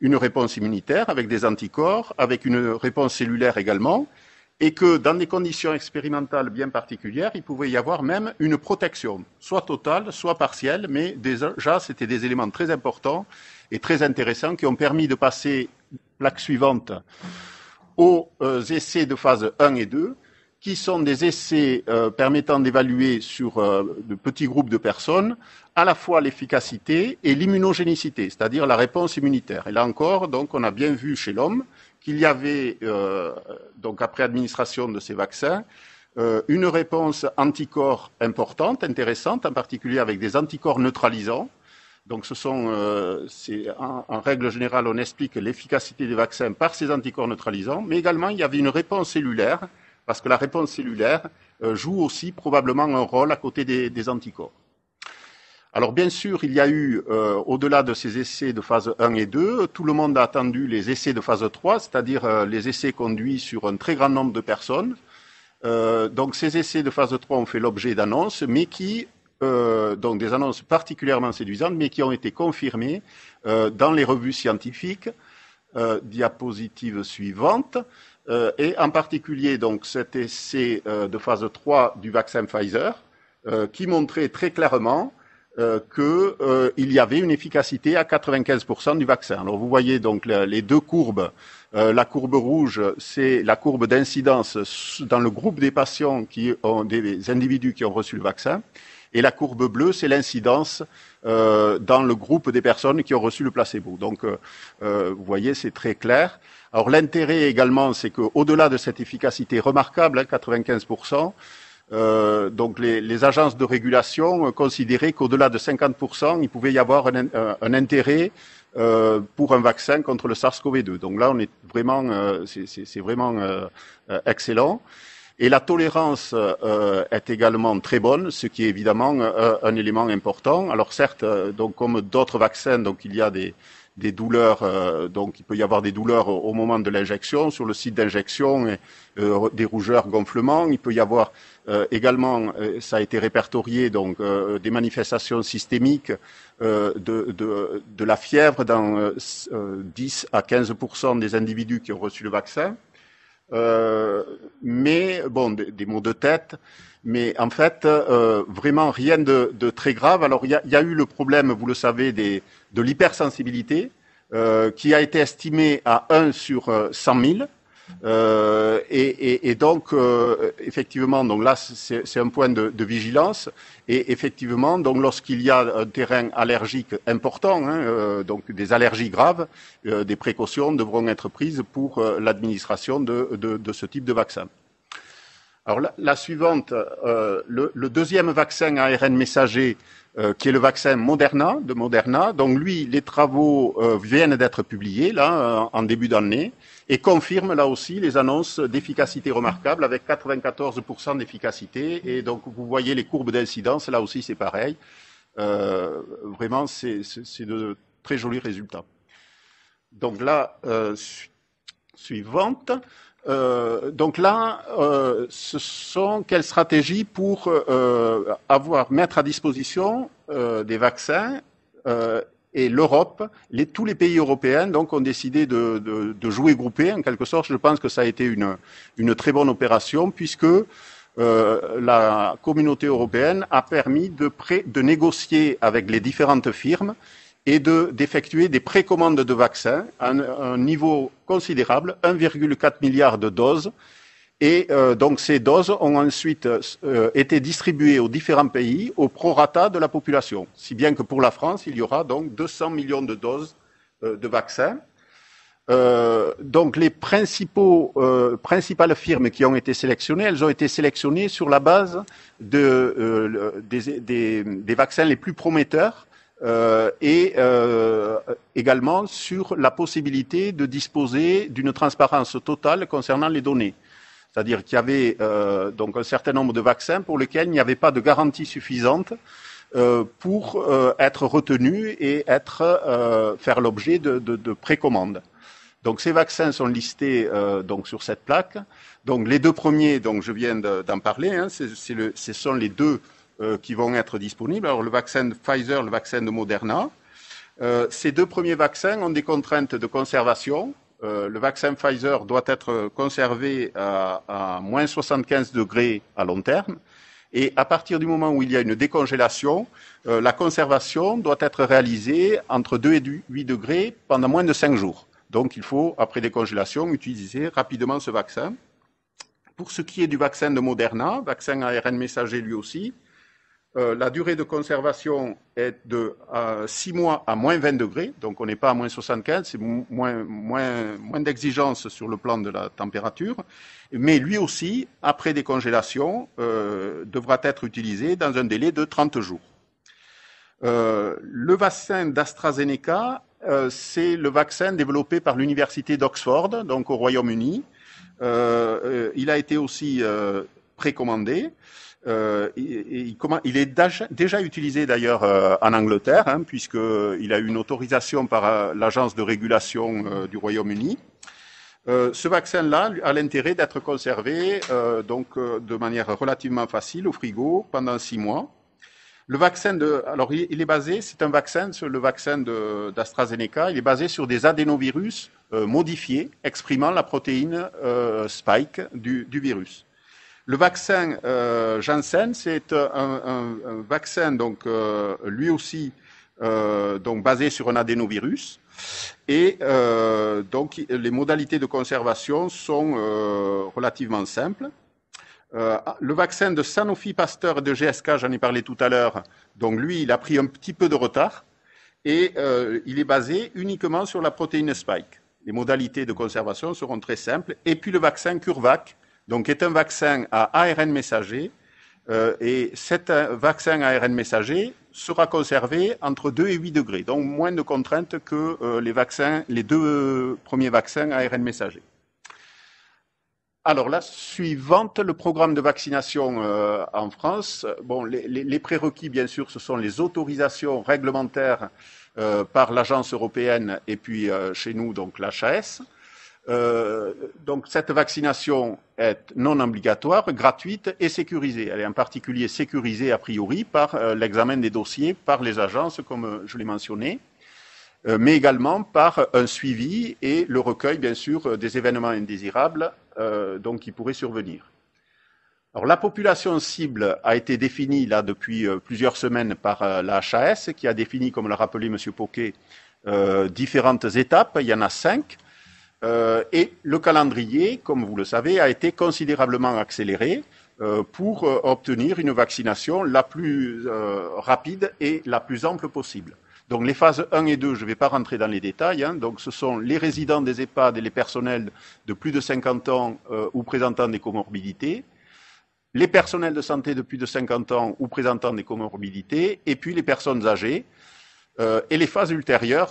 S7: une réponse immunitaire avec des anticorps, avec une réponse cellulaire également, et que dans des conditions expérimentales bien particulières, il pouvait y avoir même une protection, soit totale, soit partielle, mais déjà c'était des éléments très importants et très intéressants qui ont permis de passer, plaque suivante, aux essais de phase 1 et 2, qui sont des essais permettant d'évaluer sur de petits groupes de personnes à la fois l'efficacité et l'immunogénicité, c'est-à-dire la réponse immunitaire. Et là encore, donc, on a bien vu chez l'homme qu'il y avait, donc après administration de ces vaccins, une réponse anticorps importante, intéressante, en particulier avec des anticorps neutralisants. Donc, en règle générale, on explique l'efficacité des vaccins par ces anticorps neutralisants, mais également il y avait une réponse cellulaire, parce que la réponse cellulaire joue aussi probablement un rôle à côté des anticorps. Alors bien sûr, il y a eu, au-delà de ces essais de phase 1 et 2, tout le monde a attendu les essais de phase 3, c'est-à-dire les essais conduits sur un très grand nombre de personnes. Donc ces essais de phase 3 ont fait l'objet d'annonces, mais donc des annonces particulièrement séduisantes, mais qui ont été confirmées dans les revues scientifiques. Diapositive suivante. Et en particulier donc cet essai de phase 3 du vaccin Pfizer, qui montrait très clairement qu'il y avait une efficacité à 95% du vaccin. Alors vous voyez donc les deux courbes. La courbe rouge, c'est la courbe d'incidence dans le groupe des patients des individus qui ont reçu le vaccin. Et la courbe bleue, c'est l'incidence dans le groupe des personnes qui ont reçu le placebo. Donc, vous voyez, c'est très clair. Alors, l'intérêt également, c'est qu'au-delà de cette efficacité remarquable, 95%, donc les agences de régulation considéraient qu'au-delà de 50%, il pouvait y avoir un intérêt pour un vaccin contre le SARS-CoV-2. Donc là, on est vraiment, c'est vraiment excellent. Et la tolérance est également très bonne, ce qui est évidemment un élément important. Alors certes, donc comme d'autres vaccins, donc il y a des douleurs, donc il peut y avoir des douleurs au moment de l'injection, sur le site d'injection, des rougeurs, gonflements. Il peut y avoir également, ça a été répertorié, donc des manifestations systémiques de la fièvre dans 10 à 15% des individus qui ont reçu le vaccin. Mais bon, des maux de tête, mais en fait, vraiment rien de très grave. Alors, il y a eu le problème, vous le savez, de l'hypersensibilité, qui a été estimé à 1 sur 100 000. Et donc, effectivement, donc là, c'est un point de vigilance. Et effectivement, donc lorsqu'il y a un terrain allergique important, donc des allergies graves, des précautions devront être prises pour l'administration de ce type de vaccin. Alors la suivante, le deuxième vaccin ARN messager, qui est le vaccin de Moderna. Donc lui, les travaux viennent d'être publiés là en début d'année et confirment là aussi les annonces d'efficacité remarquable avec 94% d'efficacité. Et donc vous voyez les courbes d'incidence, là aussi c'est pareil. Vraiment, c'est de très jolis résultats. Donc là, suivante. Donc là, quelles stratégies pour mettre à disposition des vaccins et l'Europe, tous les pays européens donc ont décidé de jouer groupé en quelque sorte. Je pense que ça a été une très bonne opération puisque la communauté européenne a permis de négocier avec les différentes firmes et d'effectuer des précommandes de vaccins à un niveau considérable, 1,4 milliard de doses. Et donc ces doses ont ensuite été distribuées aux différents pays au prorata de la population. Si bien que pour la France, il y aura donc 200 millions de doses de vaccins. Donc les principales firmes qui ont été sélectionnées, elles ont été sélectionnées sur la base des vaccins les plus prometteurs et également sur la possibilité de disposer d'une transparence totale concernant les données. C'est-à-dire qu'il y avait donc un certain nombre de vaccins pour lesquels il n'y avait pas de garantie suffisante pour être retenus et faire l'objet de précommandes. Donc ces vaccins sont listés donc sur cette plaque. Donc les deux premiers, donc je viens d'en parler, hein, ce sont les deux qui vont être disponibles. Alors le vaccin de Pfizer, le vaccin de Moderna. Ces deux premiers vaccins ont des contraintes de conservation. Le vaccin Pfizer doit être conservé à moins 75 degrés à long terme. Et à partir du moment où il y a une décongélation, la conservation doit être réalisée entre 2 et 8 degrés pendant moins de 5 jours. Donc il faut, après décongélation, utiliser rapidement ce vaccin. Pour ce qui est du vaccin de Moderna, vaccin ARN messager lui aussi, la durée de conservation est de 6 mois à moins 20 degrés, donc on n'est pas à moins 75, c'est moins d'exigence sur le plan de la température, mais lui aussi, après décongélation, devra être utilisé dans un délai de 30 jours. Le vaccin d'AstraZeneca, c'est le vaccin développé par l'université d'Oxford, donc au Royaume-Uni. Il a été aussi précommandé. Il est déjà utilisé d'ailleurs en Angleterre, hein, puisqu'il a eu une autorisation par l'agence de régulation du Royaume-Uni. Ce vaccin-là a l'intérêt d'être conservé donc de manière relativement facile au frigo pendant 6 mois. Le vaccin alors il est basé, c'est un vaccin, le vaccin d'AstraZeneca, il est basé sur des adénovirus modifiés exprimant la protéine spike du virus. Le vaccin Janssen, c'est un vaccin donc lui aussi donc basé sur un adénovirus et donc les modalités de conservation sont relativement simples. Le vaccin de Sanofi Pasteur et de GSK, j'en ai parlé tout à l'heure, donc lui il a pris un petit peu de retard et il est basé uniquement sur la protéine spike. Les modalités de conservation seront très simples. Et puis le vaccin CureVac, donc est un vaccin à ARN messager, et cet vaccin à ARN messager sera conservé entre 2 et 8 degrés, donc moins de contraintes que les deux premiers vaccins à ARN messager. Alors la suivante, le programme de vaccination en France. Bon, les prérequis, bien sûr, ce sont les autorisations réglementaires par l'agence européenne et puis chez nous, donc l'HAS. Donc cette vaccination est non obligatoire, gratuite et sécurisée. Elle est en particulier sécurisée a priori par l'examen des dossiers par les agences, comme je l'ai mentionné, mais également par un suivi et le recueil, bien sûr, des événements indésirables donc qui pourraient survenir. Alors la population cible a été définie là depuis plusieurs semaines par la HAS, qui a défini, comme l'a rappelé M. Poquet, différentes étapes. Il y en a 5. Et le calendrier, comme vous le savez, a été considérablement accéléré pour obtenir une vaccination la plus rapide et la plus ample possible. Donc les phases 1 et 2, je ne vais pas rentrer dans les détails, hein, donc ce sont les résidents des EHPAD et les personnels de plus de 50 ans ou présentant des comorbidités, les personnels de santé de plus de 50 ans ou présentant des comorbidités, et puis les personnes âgées. Et les phases ultérieures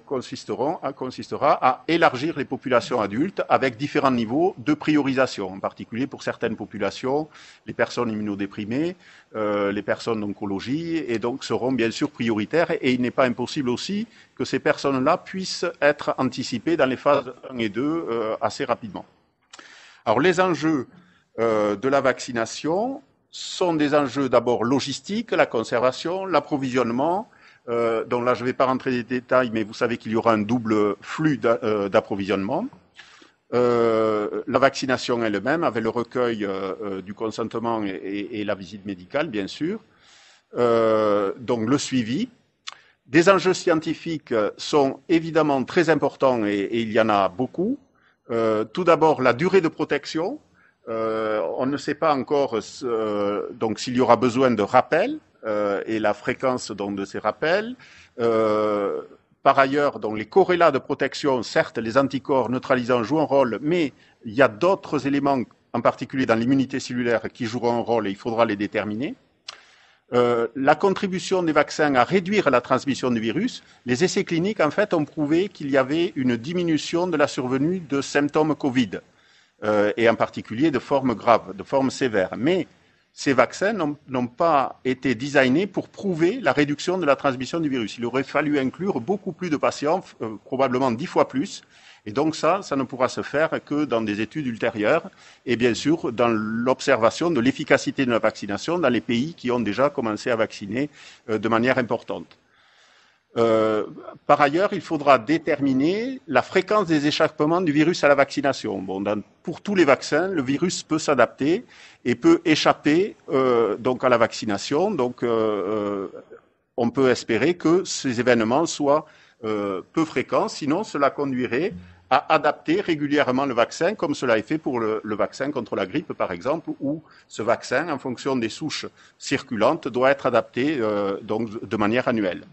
S7: consistera à élargir les populations adultes avec différents niveaux de priorisation, en particulier pour certaines populations, les personnes immunodéprimées, les personnes d'oncologie, et donc seront bien sûr prioritaires. Et il n'est pas impossible aussi que ces personnes-là puissent être anticipées dans les phases 1 et 2 assez rapidement. Alors les enjeux de la vaccination sont des enjeux d'abord logistiques, la conservation, l'approvisionnement. Donc là, je ne vais pas rentrer dans les détails, mais vous savez qu'il y aura un double flux d'approvisionnement. La vaccination elle-même, avec le recueil du consentement et la visite médicale, bien sûr. Donc le suivi. Des enjeux scientifiques sont évidemment très importants et il y en a beaucoup. Tout d'abord, la durée de protection. On ne sait pas encore donc s'il y aura besoin de rappels et la fréquence donc, de ces rappels. Par ailleurs, donc, les corrélats de protection, certes, les anticorps neutralisants jouent un rôle, mais il y a d'autres éléments, en particulier dans l'immunité cellulaire, qui joueront un rôle et il faudra les déterminer. La contribution des vaccins à réduire la transmission du virus, les essais cliniques, en fait, ont prouvé qu'il y avait une diminution de la survenue de symptômes Covid. Et en particulier de formes graves, de formes sévères. Mais ces vaccins n'ont pas été designés pour prouver la réduction de la transmission du virus. Il aurait fallu inclure beaucoup plus de patients, probablement 10 fois plus. Et donc ça ne pourra se faire que dans des études ultérieures et bien sûr dans l'observation de l'efficacité de la vaccination dans les pays qui ont déjà commencé à vacciner de manière importante. Par ailleurs, il faudra déterminer la fréquence des échappements du virus à la vaccination. Bon, pour tous les vaccins, le virus peut s'adapter et peut échapper donc à la vaccination. Donc, on peut espérer que ces événements soient peu fréquents. Sinon, cela conduirait à adapter régulièrement le vaccin, comme cela est fait pour le vaccin contre la grippe, par exemple, où ce vaccin, en fonction des souches circulantes, doit être adapté donc de manière annuelle.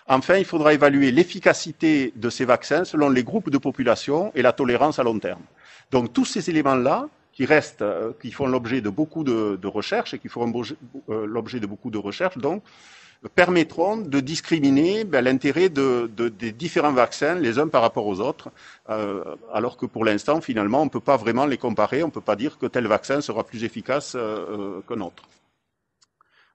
S7: Enfin, il faudra évaluer l'efficacité de ces vaccins selon les groupes de population et la tolérance à long terme. Donc tous ces éléments-là, qui font l'objet de beaucoup de recherches et qui feront l'objet de beaucoup de recherches, donc, permettront de discriminer l'intérêt des différents vaccins les uns par rapport aux autres, alors que pour l'instant, finalement, on ne peut pas vraiment les comparer, on ne peut pas dire que tel vaccin sera plus efficace qu'un autre.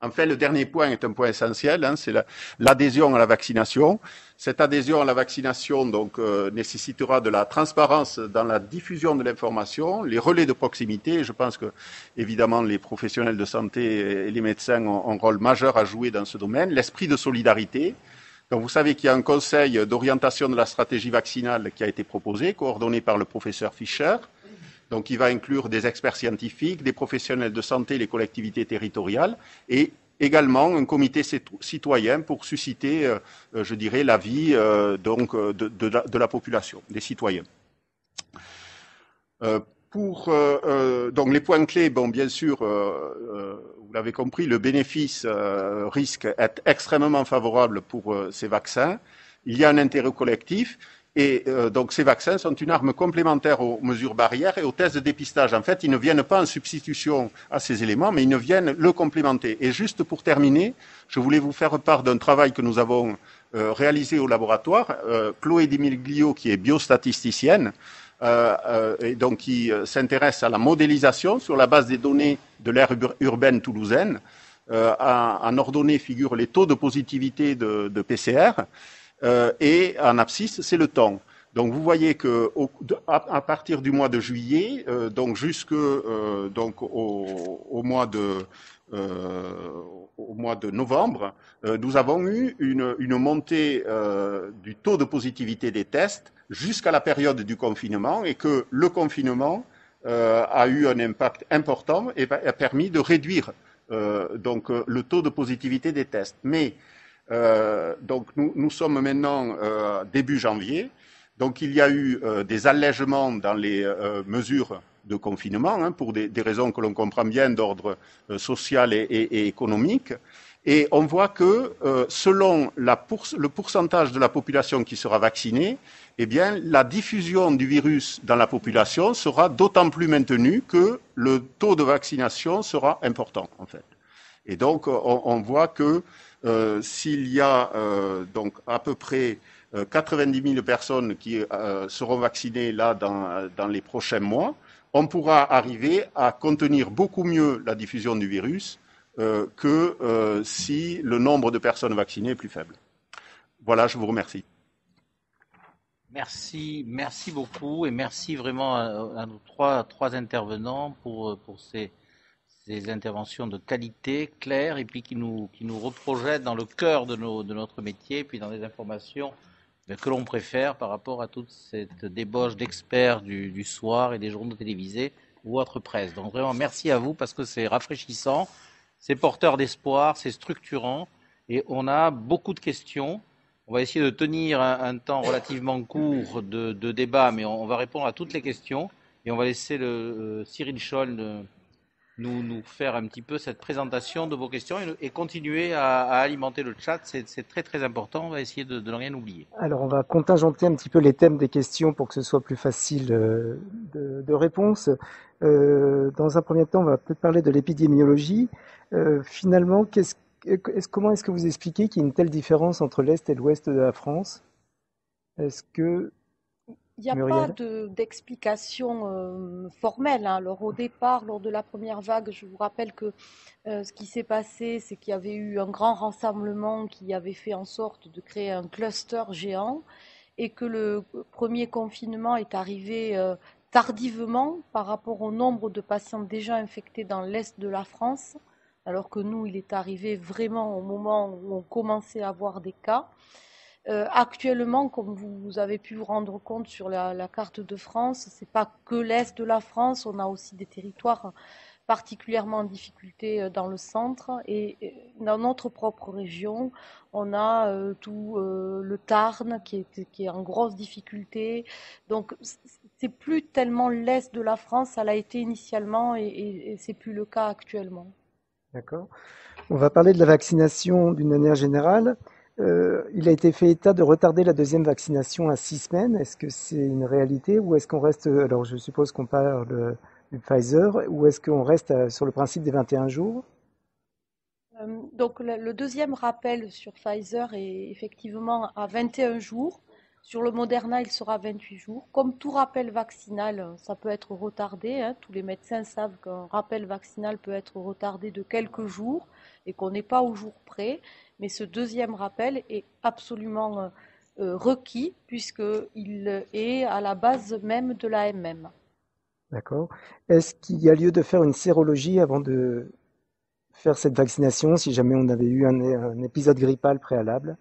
S7: Enfin, le dernier point est un point essentiel, c'est l'adhésion à la vaccination. Cette adhésion à la vaccination donc, nécessitera de la transparence dans la diffusion de l'information, les relais de proximité. Je pense que, évidemment, les professionnels de santé et les médecins ont un rôle majeur à jouer dans ce domaine. L'esprit de solidarité. Donc, vous savez qu'il y a un conseil d'orientation de la stratégie vaccinale qui a été proposé, coordonné par le professeur Fischer. Donc, il va inclure des experts scientifiques, des professionnels de santé, les collectivités territoriales et également un comité citoyen pour susciter, je dirais, l'avis donc de la population, des citoyens. Donc, les points clés, bon, bien sûr, vous l'avez compris, le bénéfice risque est extrêmement favorable pour ces vaccins. Il y a un intérêt collectif. Et donc ces vaccins sont une arme complémentaire aux mesures barrières et aux tests de dépistage. En fait, ils ne viennent pas en substitution à ces éléments, mais ils ne viennent le complémenter. Et juste pour terminer, je voulais vous faire part d'un travail que nous avons réalisé au laboratoire. Chloé Dimiglio, qui est biostatisticienne, et donc qui s'intéresse à la modélisation sur la base des données de l'aire urbaine toulousaine. En ordonnée figurent les taux de positivité de PCR. Et en abscisse, c'est le temps. Donc vous voyez que à partir du mois de juillet, donc jusque donc au mois de novembre, nous avons eu une montée du taux de positivité des tests jusqu'à la période du confinement et que le confinement a eu un impact important et a permis de réduire donc le taux de positivité des tests. Mais donc nous sommes maintenant début janvier, donc il y a eu des allègements dans les mesures de confinement pour des raisons que l'on comprend bien d'ordre social et économique. Et on voit que selon le pourcentage de la population qui sera vaccinée, eh bien la diffusion du virus dans la population sera d'autant plus maintenue que le taux de vaccination sera important en fait. Et donc on voit que s'il y a donc à peu près 90 000 personnes qui seront vaccinées là dans les prochains mois, on pourra arriver à contenir beaucoup mieux la diffusion du virus que si le nombre de personnes vaccinées est plus faible. Voilà, je vous remercie.
S2: Merci beaucoup et merci vraiment à nos trois intervenants pour ces interventions de qualité, claires et puis qui nous reprojettent dans le cœur de notre métier, puis dans des informations que l'on préfère par rapport à toute cette débauche d'experts du soir et des journaux télévisés ou autres presse. Donc vraiment merci à vous parce que c'est rafraîchissant, c'est porteur d'espoir, c'est structurant et on a beaucoup de questions. On va essayer de tenir un temps relativement court de débat, mais on va répondre à toutes les questions et on va laisser Cyril Scholl nous faire un petit peu cette présentation de vos questions et continuer à alimenter le chat. C'est très très important. On va essayer de ne rien oublier.
S8: Alors on va contingenter un petit peu les thèmes des questions pour que ce soit plus facile de réponse. Dans un premier temps, on va peut-être parler de l'épidémiologie. Finalement, comment est-ce que vous expliquez qu'il y a une telle différence entre l'Est et l'Ouest de la France? Est-ce que
S5: Il n'y a
S8: Muriel?
S5: pas d'explication formelle. Alors au départ, lors de la première vague, je vous rappelle que ce qui s'est passé, c'est qu'il y avait eu un grand rassemblement qui avait fait en sorte de créer un cluster géant et que le premier confinement est arrivé tardivement par rapport au nombre de patients déjà infectés dans l'Est de la France, alors que nous, il est arrivé vraiment au moment où on commençait à avoir des cas. Actuellement, comme vous avez pu vous rendre compte sur la carte de France, c'est pas que l'Est de la France, on a aussi des territoires particulièrement en difficulté dans le centre et dans notre propre région, on a tout le Tarn qui est en grosse difficulté. Donc c'est plus tellement l'Est de la France, ça l'a été initialement et c'est plus le cas actuellement.
S8: D'accord. On va parler de la vaccination d'une manière générale. Il a été fait état de retarder la deuxième vaccination à 6 semaines. Est-ce que c'est une réalité ou est-ce qu'on reste, alors je suppose qu'on parle du Pfizer, ou est-ce qu'on reste sur le principe des 21 jours?
S5: Donc le deuxième rappel sur Pfizer est effectivement à 21 jours. Sur le Moderna, il sera à 28 jours. Comme tout rappel vaccinal, ça peut être retardé, hein. Tous les médecins savent qu'un rappel vaccinal peut être retardé de quelques jours et qu'on n'est pas au jour près. Mais ce deuxième rappel est absolument requis puisqu'il est à la base même de l'AMM.
S8: D'accord. Est-ce qu'il y a lieu de faire une sérologie avant de faire cette vaccination si jamais on avait eu un épisode grippal préalable?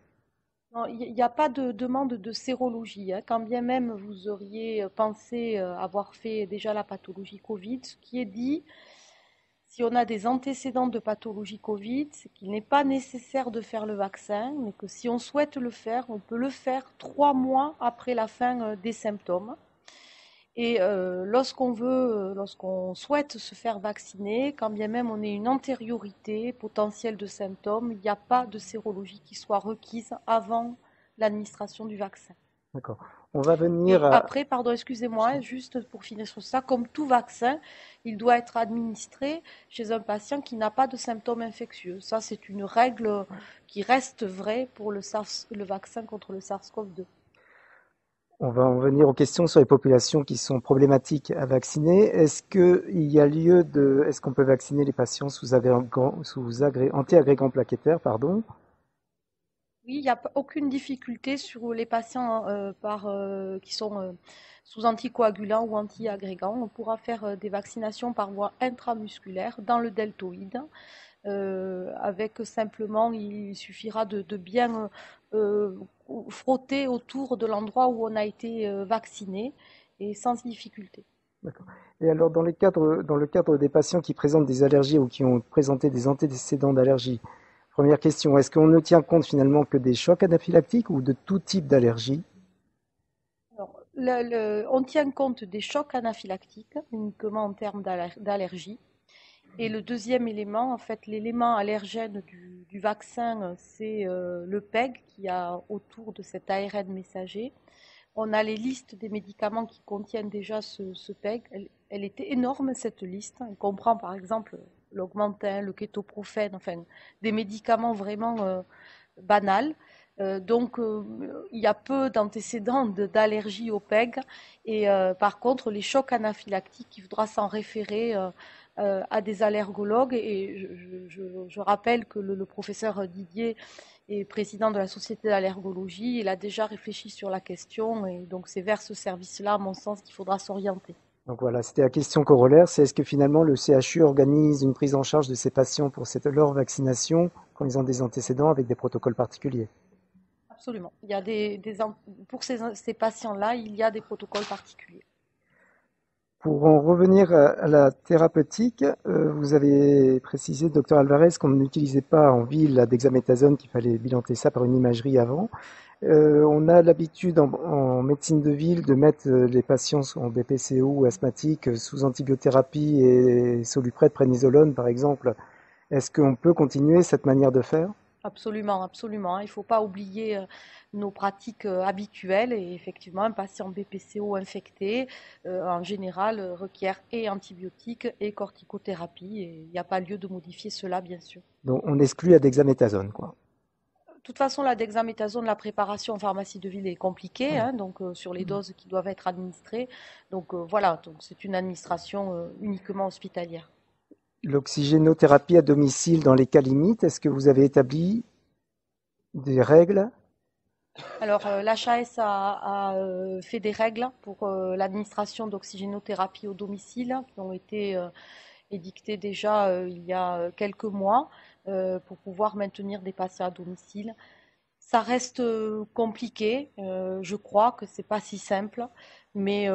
S5: Non, il n'y a pas de demande de sérologie, hein. Quand bien même vous auriez pensé avoir fait déjà la pathologie Covid, ce qui est dit, si on a des antécédents de pathologie Covid, c'est qu'il n'est pas nécessaire de faire le vaccin, mais que si on souhaite le faire, on peut le faire 3 mois après la fin des symptômes. Et lorsqu'on souhaite se faire vacciner, quand bien même on ait une antériorité potentielle de symptômes, il n'y a pas de sérologie qui soit requise avant l'administration du vaccin.
S8: D'accord. On va
S5: Et
S8: venir
S5: après, pardon, excusez-moi, juste pour finir sur ça, comme tout vaccin, il doit être administré chez un patient qui n'a pas de symptômes infectieux. Ça, c'est une règle qui reste vraie pour le vaccin contre le SARS-CoV-2.
S8: On va en venir aux questions sur les populations qui sont problématiques à vacciner. Est-ce qu'on peut vacciner les patients sous anti-agrégants plaquettaires, pardon?
S5: Oui, il n'y a aucune difficulté sur les patients qui sont sous anticoagulants ou anti-agrégants. On pourra faire des vaccinations par voie intramusculaire dans le deltoïde. Avec simplement, il suffira de bien frotter autour de l'endroit où on a été vacciné et sans difficulté.
S8: D'accord. Et alors, dans le cadre des patients qui présentent des allergies ou qui ont présenté des antécédents d'allergie, première question, est-ce qu'on ne tient compte finalement que des chocs anaphylactiques ou de tout type d'allergie?
S5: Alors, on tient compte des chocs anaphylactiques uniquement en termes d'allergie. Et le deuxième élément, en fait, l'élément allergène du vaccin, c'est le PEG qui a autour de cet ARN messager. On a les listes des médicaments qui contiennent déjà ce PEG. Elle était énorme, cette liste. Elle comprend par exemple l'Augmentin, le kétoprophène, enfin des médicaments vraiment banals. Il y a peu d'antécédents d'allergie au PEG et par contre les chocs anaphylactiques, il faudra s'en référer à des allergologues et je rappelle que le professeur Didier est président de la Société d'allergologie, il a déjà réfléchi sur la question et donc c'est vers ce service-là, à mon sens, qu'il faudra s'orienter.
S8: Donc voilà, c'était la question corollaire, c'est est-ce que finalement le CHU organise une prise en charge de ces patients pour leur vaccination quand ils ont des antécédents avec des protocoles particuliers?
S5: Absolument. Il y a pour ces patients-là, il y a des protocoles particuliers.
S8: Pour en revenir à la thérapeutique, vous avez précisé, docteur Alvarez, qu'on n'utilisait pas en ville la dexaméthasone, qu'il fallait bilanter ça par une imagerie avant. On a l'habitude en médecine de ville de mettre les patients en BPCO ou asthmatiques sous antibiothérapie et soluprède, prénisolone par exemple. Est-ce qu'on peut continuer cette manière de faire?
S5: Absolument, absolument. Il ne faut pas oublier nos pratiques habituelles et effectivement, un patient BPCO infecté, en général, requiert et antibiotiques et corticothérapie et il n'y a pas lieu de modifier cela, bien sûr.
S8: Donc on exclut la dexaméthasone, quoi.
S5: De toute façon, la dexaméthasone, la préparation en pharmacie de ville est compliquée, donc sur les doses qui doivent être administrées. Donc voilà, donc c'est une administration uniquement hospitalière.
S8: L'oxygénothérapie à domicile dans les cas limites, est-ce que vous avez établi des règles?
S5: Alors, l'HAS a fait des règles pour l'administration d'oxygénothérapie au domicile qui ont été édictées déjà il y a quelques mois pour pouvoir maintenir des patients à domicile. Ça reste compliqué, je crois que c'est pas si simple, mais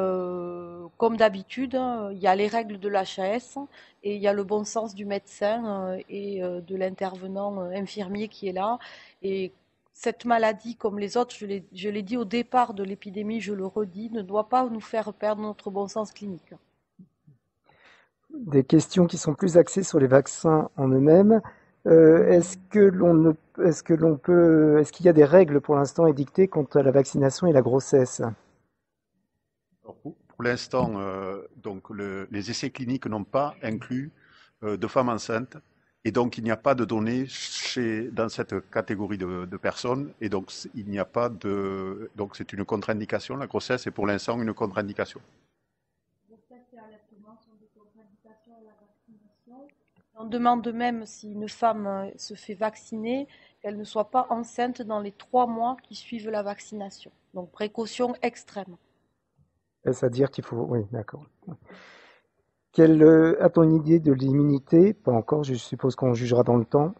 S5: comme d'habitude, il y a les règles de l'HAS et il y a le bon sens du médecin et de l'intervenant infirmier qui est là. Et cette maladie, comme les autres, je l'ai dit au départ de l'épidémie, je le redis, ne doit pas nous faire perdre notre bon sens clinique.
S8: Des questions qui sont plus axées sur les vaccins en eux-mêmes. Est-ce qu'il y a des règles pour l'instant édictées quant à la vaccination et la grossesse?
S7: Alors, pour l'instant, les essais cliniques n'ont pas inclus de femmes enceintes et donc il n'y a pas de données dans cette catégorie de personnes et donc il n'y a pas de donc c'est une contre-indication. La grossesse est pour l'instant une contre-indication.
S5: On demande même si une femme se fait vacciner, qu'elle ne soit pas enceinte dans les 3 mois qui suivent la vaccination. Donc précaution extrême.
S8: C'est-à-dire qu'il faut... Oui, d'accord. Quelle a-t-on une idée de l'immunité? Pas encore, je suppose qu'on jugera dans le temps.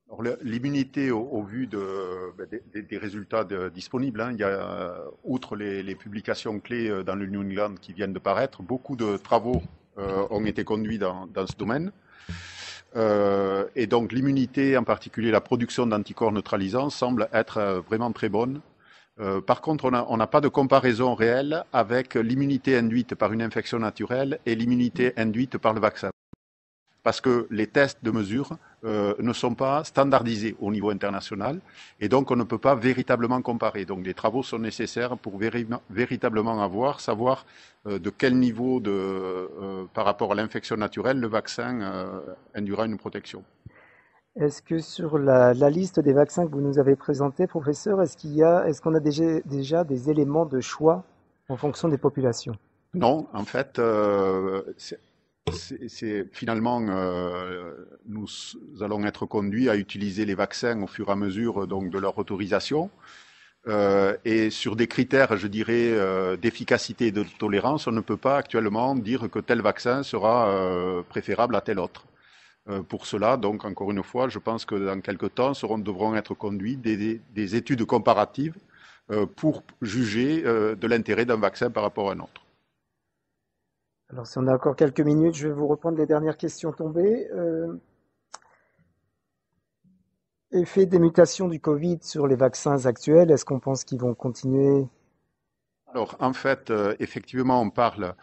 S7: Alors, l'immunité, au vu des résultats disponibles, il y a, outre les publications clés dans le New England qui viennent de paraître, beaucoup de travaux ont été conduits dans ce domaine. Et donc l'immunité, en particulier la production d'anticorps neutralisants, semble être vraiment très bonne. Par contre, on n'a pas de comparaison réelle avec l'immunité induite par une infection naturelle et l'immunité induite par le vaccin. Parce que les tests de mesure ne sont pas standardisés au niveau international et donc on ne peut pas véritablement comparer. Donc des travaux sont nécessaires pour véritablement savoir de quel niveau par rapport à l'infection naturelle le vaccin induira une protection.
S8: Est-ce que sur la liste des vaccins que vous nous avez présentés, professeur, est-ce qu'on a déjà des éléments de choix en fonction des populations?
S7: Non, en fait, finalement, nous allons être conduits à utiliser les vaccins au fur et à mesure donc, de leur autorisation. Et sur des critères, je dirais, d'efficacité et de tolérance, on ne peut pas actuellement dire que tel vaccin sera préférable à tel autre. Pour cela, donc, encore une fois, je pense que dans quelques temps, devront être conduits des études comparatives pour juger de l'intérêt d'un vaccin par rapport à un autre.
S8: Alors, si on a encore quelques minutes, je vais vous reprendre les dernières questions tombées. Effet des mutations du Covid sur les vaccins actuels, est-ce qu'on pense qu'ils vont continuer?
S7: Alors, en fait, effectivement, on parle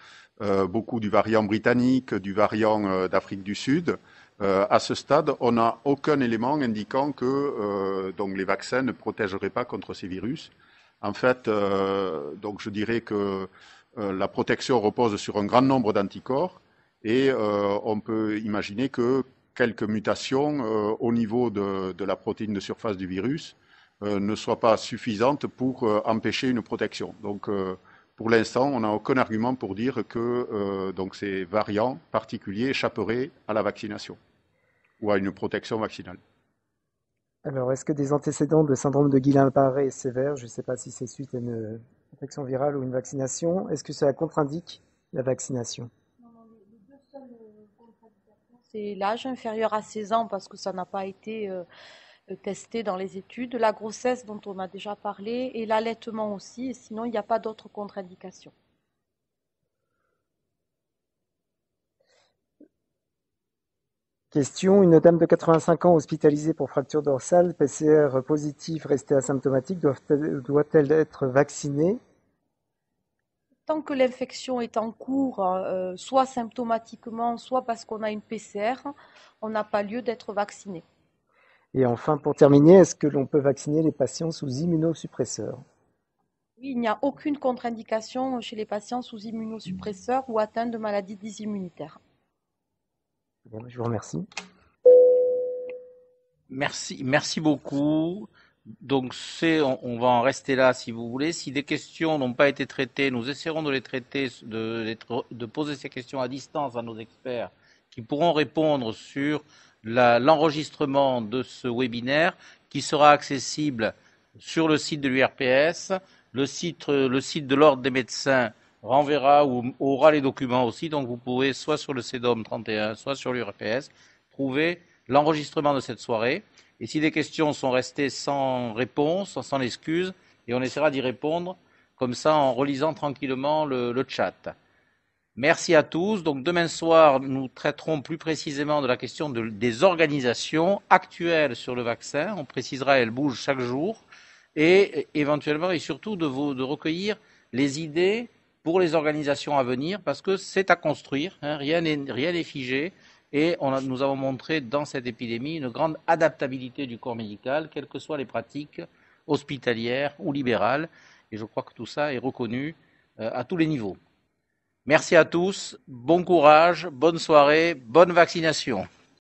S7: beaucoup du variant britannique, du variant d'Afrique du Sud. À ce stade, on n'a aucun élément indiquant que donc les vaccins ne protégeraient pas contre ces virus. En fait, donc je dirais que la protection repose sur un grand nombre d'anticorps et on peut imaginer que quelques mutations au niveau de la protéine de surface du virus ne soient pas suffisantes pour empêcher une protection. Donc, pour l'instant, on n'a aucun argument pour dire que donc ces variants particuliers échapperaient à la vaccination ou à une protection vaccinale.
S8: Alors, est-ce que des antécédents de syndrome de Guillain-Barré sévère, je ne sais pas si c'est suite à une infection virale ou une vaccination, est-ce que cela contre-indique la vaccination?
S5: Non, les deux seules contre-indications, c'est l'âge inférieur à 16 ans parce que ça n'a pas été testé dans les études, la grossesse dont on a déjà parlé et l'allaitement aussi, et sinon il n'y a pas d'autres contre-indications.
S8: Question, une dame de 85 ans hospitalisée pour fracture dorsale, PCR positive, restée asymptomatique, doit-elle être vaccinée?
S5: Tant que l'infection est en cours, soit symptomatiquement, soit parce qu'on a une PCR, on n'a pas lieu d'être vacciné.
S8: Et enfin, pour terminer, est-ce que l'on peut vacciner les patients sous immunosuppresseurs?
S5: Oui, il n'y a aucune contre-indication chez les patients sous immunosuppresseurs ou atteints de maladies dysimmunitaires.
S8: Bien, je vous remercie.
S2: Merci beaucoup. Donc on va en rester là si vous voulez. Si des questions n'ont pas été traitées, nous essaierons de les traiter, de poser ces questions à distance à nos experts qui pourront répondre sur l'enregistrement de ce webinaire qui sera accessible sur le site de l'URPS. Le site de l'Ordre des médecins renverra ou aura les documents aussi. Donc vous pouvez soit sur le CEDOM 31, soit sur l'URPS trouver l'enregistrement de cette soirée. Et si des questions sont restées sans réponse, sans excuse, et on essaiera d'y répondre comme ça en relisant tranquillement le chat. Merci à tous. Donc demain soir, nous traiterons plus précisément de la question des organisations actuelles sur le vaccin. On précisera, elles bougent chaque jour. Et éventuellement et surtout de recueillir les idées pour les organisations à venir, parce que c'est à construire, hein, rien n'est figé. Et nous avons montré dans cette épidémie une grande adaptabilité du corps médical, quelles que soient les pratiques hospitalières ou libérales. Et je crois que tout ça est reconnu à tous les niveaux. Merci à tous, bon courage, bonne soirée, bonne vaccination.